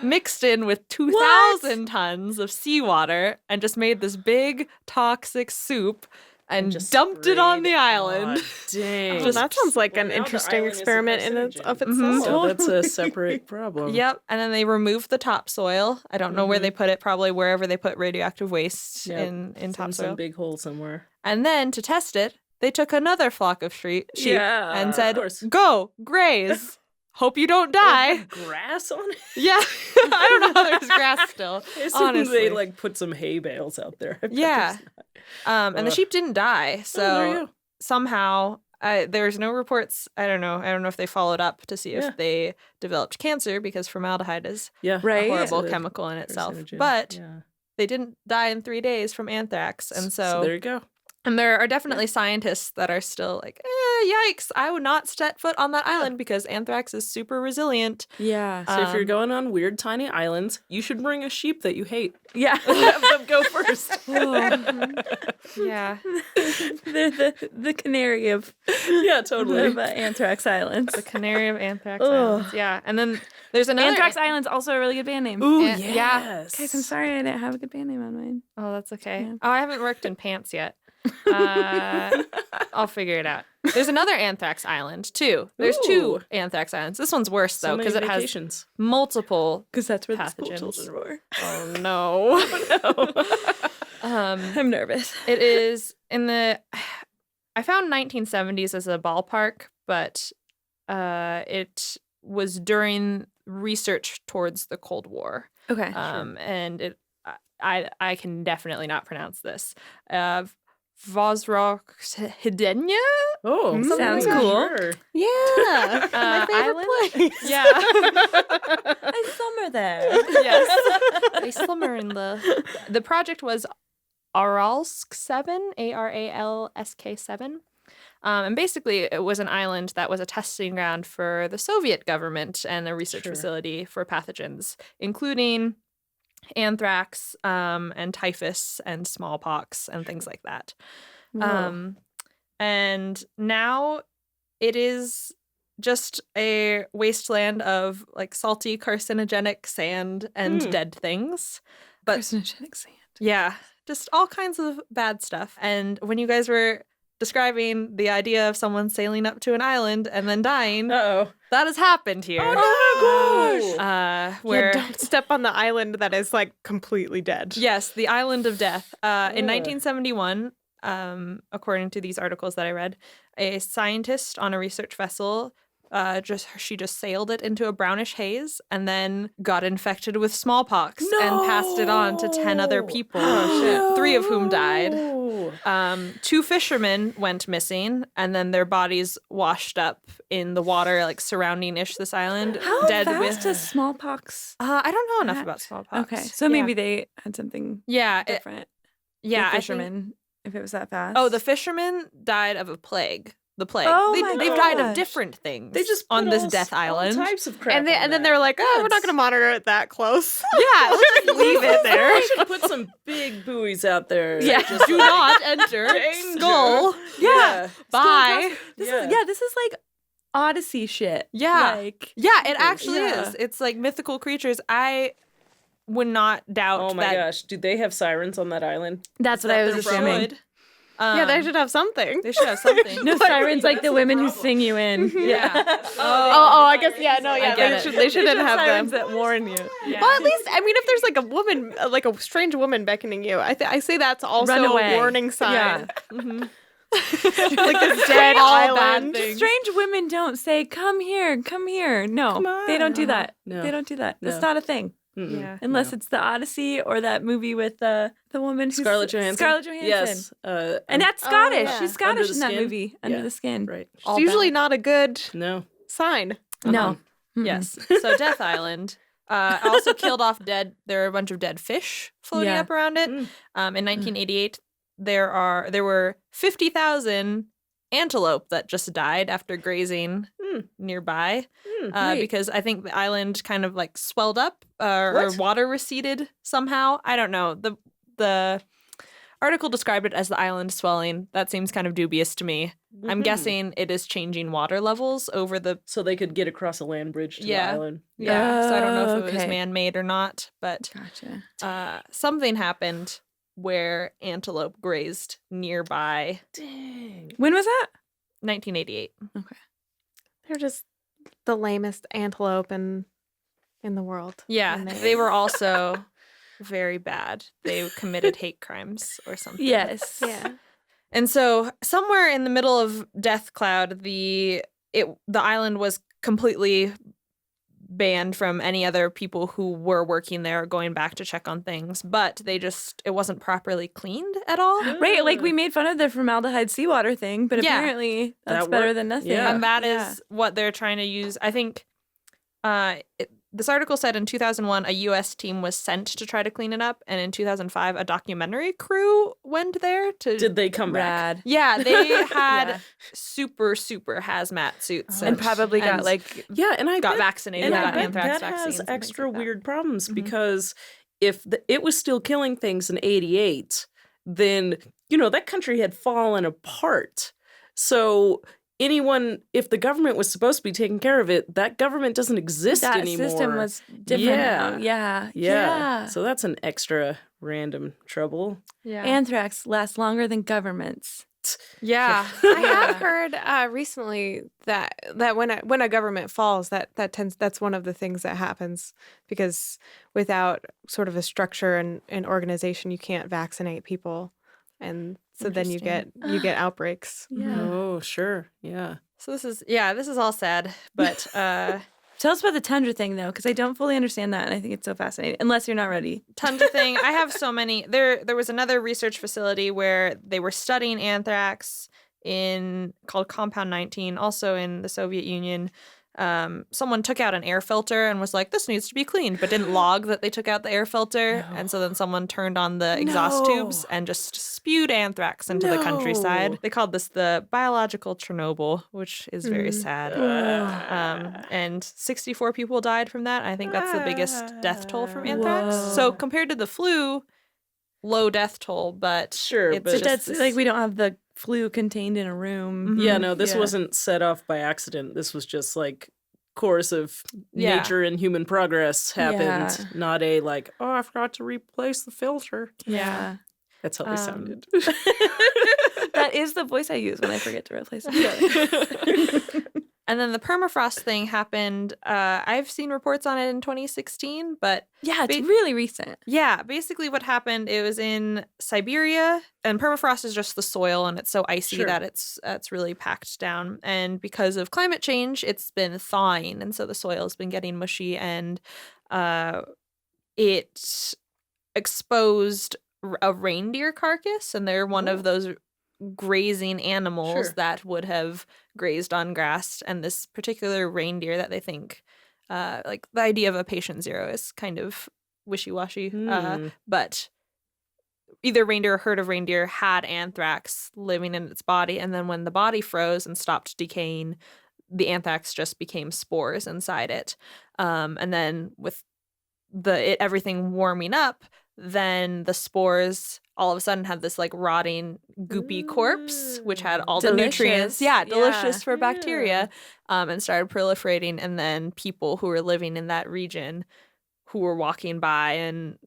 mixed in with 2,000 tons of seawater and just made this big toxic soup and just dumped it on the island. Dang. That sounds like an interesting experiment in and of itself. So that's a separate problem. Yep. And then they removed the topsoil. I don't know where they put it, probably wherever they put radioactive waste in topsoil. Some big hole somewhere. And then to test it, they took another flock of sheep and said, go, graze. Hope you don't die. Grass on it? Yeah. I don't know how there's grass still. Honestly. They put some hay bales out there. Yeah. And the sheep didn't die. So somehow there's no reports. I don't know if they followed up to see if they developed cancer because formaldehyde is a horrible chemical in itself. But they didn't die in 3 days from anthrax. And so there you go. And there are definitely scientists that are still like, yikes, I would not step foot on that island because anthrax is super resilient. Yeah. So if you're going on weird tiny islands, you should bring a sheep that you hate. Yeah. Have them go first. Yeah. They're the canary of Anthrax Islands. The canary of Anthrax Islands. Yeah. And then there's another Anthrax Islands, also a really good band name. Ooh, yes. Guys, I'm sorry I didn't have a good band name on mine. Oh, that's okay. Yeah. Oh, I haven't worked in pants yet. I'll figure it out. There's another Anthrax Island too. There's 2 Anthrax Islands. This one's worse though because it has multiple. Because that's where pathogens. the school children were. Oh no! I'm nervous. It is in the. I found 1970s as a ballpark, but it was during research towards the Cold War. Okay. And it. I can definitely not pronounce this. Vozrokhdenia? Oh, sounds cool. Sure. Yeah. My favorite place. Yeah. I summer there. Yes. I summer in the project was Aralsk 7, Aralsk 7. And basically it was an island that was a testing ground for the Soviet government and a research facility for pathogens, including anthrax and typhus and smallpox and things like that. And now it is just a wasteland of like salty carcinogenic sand and dead things. But carcinogenic sand. Yeah, just all kinds of bad stuff. And when you guys were describing the idea of someone sailing up to an island and then dying, that has happened here. Oh my gosh! Where don't step on the island that is like completely dead. Yes, the island of death. In 1971, according to these articles that I read, a scientist on a research vessel she just sailed it into a brownish haze and then got infected with smallpox and passed it on to 10 other people, 3 of whom died. 2 fishermen went missing, and then their bodies washed up in the water, like surrounding-ish this island. How dead fast with does smallpox? I don't know enough about smallpox. Okay, so maybe they had something different. The fishermen, if it was that fast. Oh, the fishermen died of a plague. The plague. Oh They've died of different things. They just on this death island. All types of crap. And then they're like, we're not going to monitor it that close. Yeah, let's just leave it there. I should put some big buoys out there. Yeah, just do not enter. Skull. Yeah. Bye. This is like Odyssey shit. Yeah. It actually Yeah. is. It's like mythical creatures. I would not doubt Oh my gosh, do they have sirens on that island? That's what I was assuming. Yeah, they should have something. They should have something. No sirens like the women who sing you in. Yeah. I guess, they shouldn't have sirens them. that warn you. Yeah. Well, at least, I mean, if there's like a woman, like a strange woman beckoning you, I say that's also Run away. a warning sign. Yeah. Like this dead island. Strange women don't say, come here. No, they don't do that. No. They don't do that. No. That's not a thing. Mm-mm. Yeah. Unless it's the Odyssey or that movie with the woman who's Scarlett Johansson. Scarlett Johansson. Yes. And that's Scottish. yeah. She's Scottish Under the in that Skin? movie. Under Yeah. the Skin. Right. It's usually not a good No. sign. No. Yes. So Death Island also killed off there are a bunch of dead fish floating up around it. In 1988, there were 50,000 antelope that just died after grazing nearby because I think the island kind of like swelled up or water receded somehow. I don't know. The article described it as the island swelling. That seems kind of dubious to me. I'm guessing it is changing water levels over the... So they could get across a land bridge to the island. Yeah. So I don't know if it was man-made or not, but something happened where antelope grazed nearby. Dang. When was that? 1988. Okay. They're just the lamest antelope in the world. Yeah. They were also very bad. They committed hate crimes or something. Yes. Yeah. And so somewhere in the middle of Death Cloud, the island was completely banned from any other people who were working there or going back to check on things, but it wasn't properly cleaned at all. Right, like we made fun of the formaldehyde seawater thing, but apparently that's better than nothing. Yeah. And that is what they're trying to use. I think this article said in 2001, a U.S. team was sent to try to clean it up. And in 2005, a documentary crew went there to... Did they come back? Yeah, they had super, super hazmat suits. And probably got like... Yeah, and I got vaccinated. And got I bet anthrax that vaccines. has extra like weird problems because if it was still killing things in 88, then, that country had fallen apart. So... if the government was supposed to be taking care of it, that government doesn't exist anymore. That system was different now. Yeah. So that's an extra random trouble. Yeah. Anthrax lasts longer than governments. Yeah. I have heard recently that when a government falls, that's one of the things that happens, because without sort of a structure and organization, you can't vaccinate people. And so then you get outbreaks. Yeah. Oh, sure. Yeah. So this is all sad, but tell us about the tundra thing though, because I don't fully understand that, and I think it's so fascinating. Unless you're not ready. Tundra thing. I have so many. There was another research facility where they were studying anthrax called Compound 19, also in the Soviet Union. Someone took out an air filter and was like, this needs to be cleaned, but didn't log that they took out the air filter. No. And so then someone turned on the exhaust tubes and just spewed anthrax into the countryside. They called this the biological Chernobyl, which is very sad. And 64 people died from that. I think that's the biggest death toll from anthrax. Whoa. So compared to the flu, low death toll, but sure, it's that's like we don't have the flu contained in a room. Mm-hmm. Yeah, no, this wasn't set off by accident. This was just like course of nature and human progress happened, not a like, oh, I forgot to replace the filter. Yeah. That's how they sounded. That is the voice I use when I forget to replace the filter. And then the permafrost thing happened. I've seen reports on it in 2016, but yeah, it's really recent. Yeah, basically what happened, it was in Siberia, and permafrost is just the soil, and it's so icy that it's really packed down. And because of climate change, it's been thawing, and so the soil's been getting mushy, and it exposed a reindeer carcass, and they're one of those grazing animals that would have grazed on grass, and this particular reindeer that they think like the idea of a patient zero is kind of wishy-washy, but either reindeer or herd of reindeer had anthrax living in its body, and then when the body froze and stopped decaying, the anthrax just became spores inside it, and then with everything warming up, then the spores all of a sudden had this like rotting, goopy corpse, which had all the nutrients. Yeah, delicious for bacteria, and started proliferating. And then people who were living in that region who were walking by and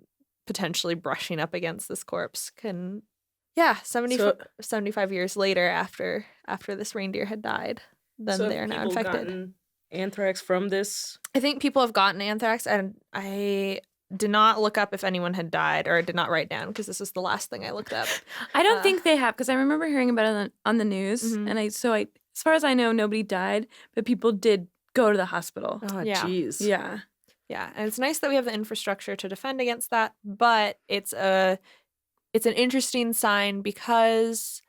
potentially brushing up against this corpse 75 years later after this reindeer had died, then they are now infected. Anthrax from this? I think people have gotten anthrax, and I did not look up if anyone had died, or did not write down because this was the last thing I looked up. I don't think they have, because I remember hearing about it on the news, and as far as I know, nobody died, but people did go to the hospital. Oh, jeez. Yeah. Yeah, and it's nice that we have the infrastructure to defend against that, but it's an interesting sign because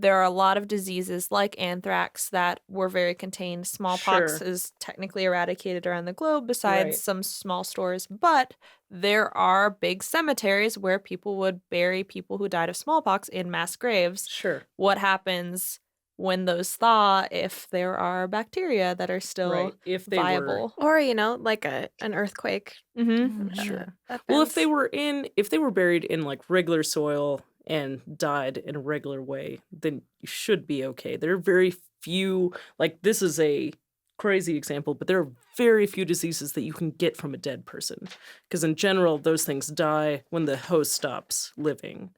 there are a lot of diseases like anthrax that were very contained. Smallpox is technically eradicated around the globe besides some small stores. But there are big cemeteries where people would bury people who died of smallpox in mass graves. Sure. What happens when those thaw if there are bacteria that are still if they viable? Or, like an earthquake. Sure. Well, if they were buried in like regular soil and died in a regular way, then you should be okay. There are very few, like this is a crazy example, but there are very few diseases that you can get from a dead person. Because in general, those things die when the host stops living.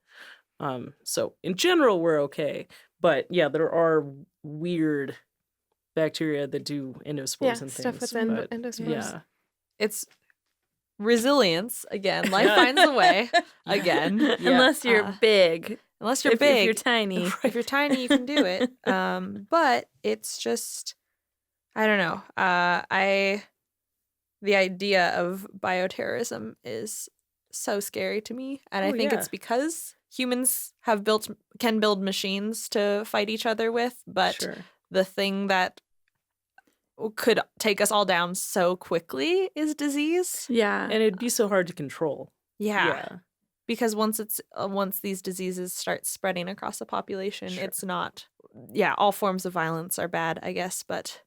So in general, we're okay. But yeah, there are weird bacteria that do endospores and stuff things. with endospores. Yeah. It's resilience again. Life finds a way again. Unless you're big. Unless you're big. If you're tiny. If you're tiny, you can do it. But it's just, I don't know. The idea of bioterrorism is so scary to me. And I think it's because humans can build machines to fight each other with, but the thing that could take us all down so quickly is disease. Yeah. And it'd be so hard to control. Yeah. Because once these diseases start spreading across a population, it's not, all forms of violence are bad, I guess, but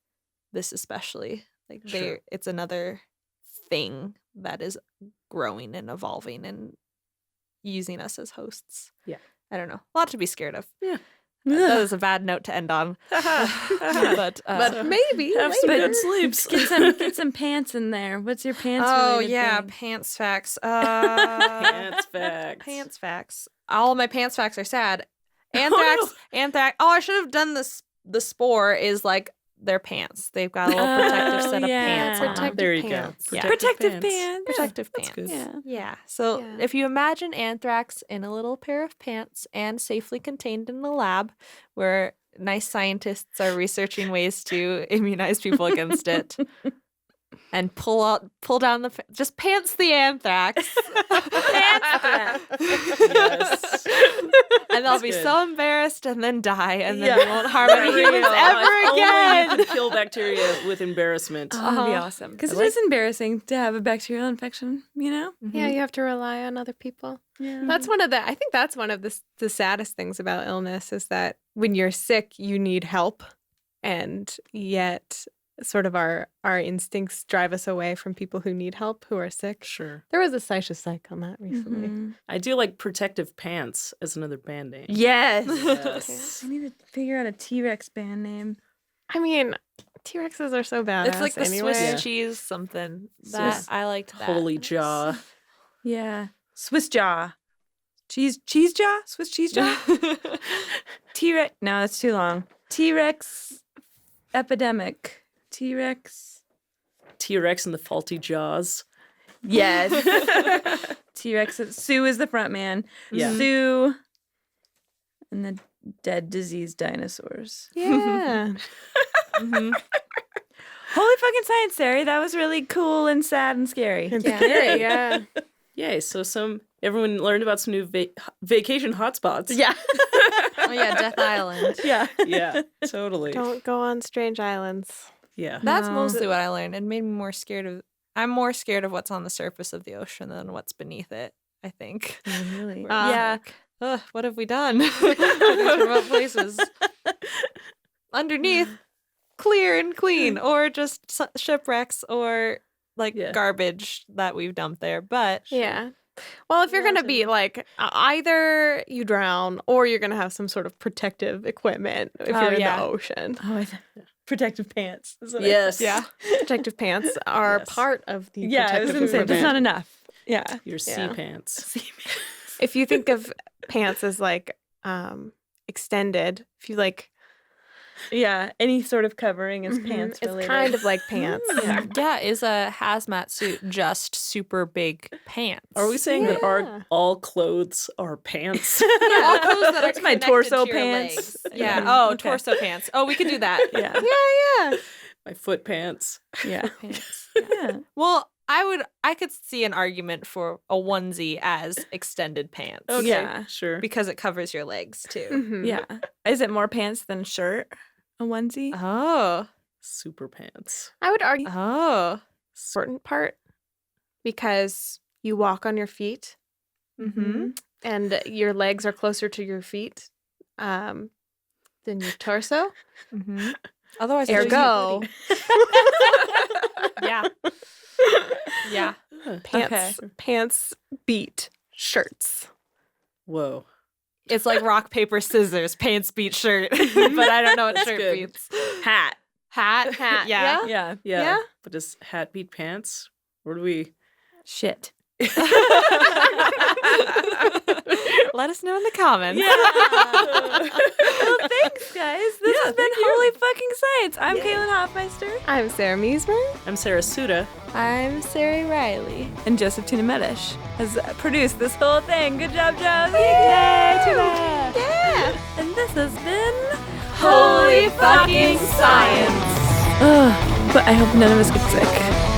this especially, like it's another thing that is growing and evolving and using us as hosts. Yeah. I don't know. A lot to be scared of. Yeah. That is a bad note to end on. but maybe have some good sleeps. Get some pants in there. What's your pants? Oh yeah, thing? Pants facts. Pants facts. Pants facts. All of my pants facts are sad. Anthrax. Anthrax. Oh, I should have done this. The spore is like their pants. They've got a little protective set of pants. There you pants. go. Protective pants. Protective pants. Good. Yeah. So if you imagine anthrax in a little pair of pants and safely contained in the lab where nice scientists are researching ways to immunize people against it and pull down just pants the anthrax. Pants them. Yes. And they'll be so embarrassed and then die and then we won't harm any humans ever again. Only you can kill bacteria with embarrassment. That'd be awesome. Because it is embarrassing to have a bacterial infection, you know? Mm-hmm. Yeah, you have to rely on other people. Yeah. I think that's one of the saddest things about illness is that when you're sick, you need help. And yet sort of our instincts drive us away from people who need help, who are sick. Sure. There was a Scisha Psych on that recently. Mm-hmm. I do like Protective Pants as another band name. Yes. Yes. I need to figure out a T-Rex band name. I mean, T-Rexes are so badass. It's like the anyway. Swiss cheese something. I liked that. Holy jaw. Yeah. Swiss jaw. Cheese jaw? Swiss cheese jaw? T-Rex. No, that's too long. T-Rex epidemic. T-Rex and the faulty jaws. Yes. T-Rex. Sue is the front man. Yeah. Sue and the dead, diseased dinosaurs. Yeah. Holy fucking science, Ceri. That was really cool and sad and scary. Yeah. Yay, so everyone learned about some new vacation hotspots. Yeah. Oh yeah, Death Island. Yeah. Yeah, totally. Don't go on strange islands. Yeah. That's mostly what I learned. It made me more scared of I'm more scared of what's on the surface of the ocean than what's beneath it, I think. Really? Yeah. What have we done? These remote places. Underneath, clear and clean, or just shipwrecks or garbage that we've dumped there. But yeah. Well, if you're going to be like, either you drown or you're going to have some sort of protective equipment if you're in the ocean. Oh, protective pants. Yes. Yeah. Protective pants are part of the protective I was going to say, that's not enough. Yeah. Your sea pants. If you think of pants as like extended, if you like... Yeah, any sort of covering is pants related. It's kind of like pants. Yeah, is a hazmat suit just super big pants? Are we saying that all clothes are pants? Yeah, all clothes that are my torso to your pants. Legs. Yeah. Torso pants. Oh, we could do that. Yeah. Yeah. My foot pants. Yeah. Pants. Yeah. Well, I could see an argument for a onesie as extended pants. Okay, Yeah. sure. Because it covers your legs too. Mhm. Yeah. Is it more pants than shirt? A onesie? Oh. Super pants. I would argue Oh. important part because you walk on your feet Mm-hmm. and your legs are closer to your feet than your torso. Mm-hmm. Otherwise, Ergo, yeah. Yeah. pants beat shirts. Whoa. It's like rock, paper, scissors, pants beat shirt. But I don't know what shirt good. beats. Hat. Hat. Yeah. Yeah. Yeah. Yeah. But does hat beat pants? Where do we? Shit. Let us know in the comments. Yeah. Well, thanks, guys. This has been Holy Fucking Science. I'm Kaylin Hofmeister. I'm Sarah Meismer. I'm Sarah Suta. I'm Ceri Riley. And Josef Tuna Metesh has produced this whole thing. Good job, Joe. Yay, Tuna. Yeah. And this has been Holy Fucking Science. But I hope none of us get sick.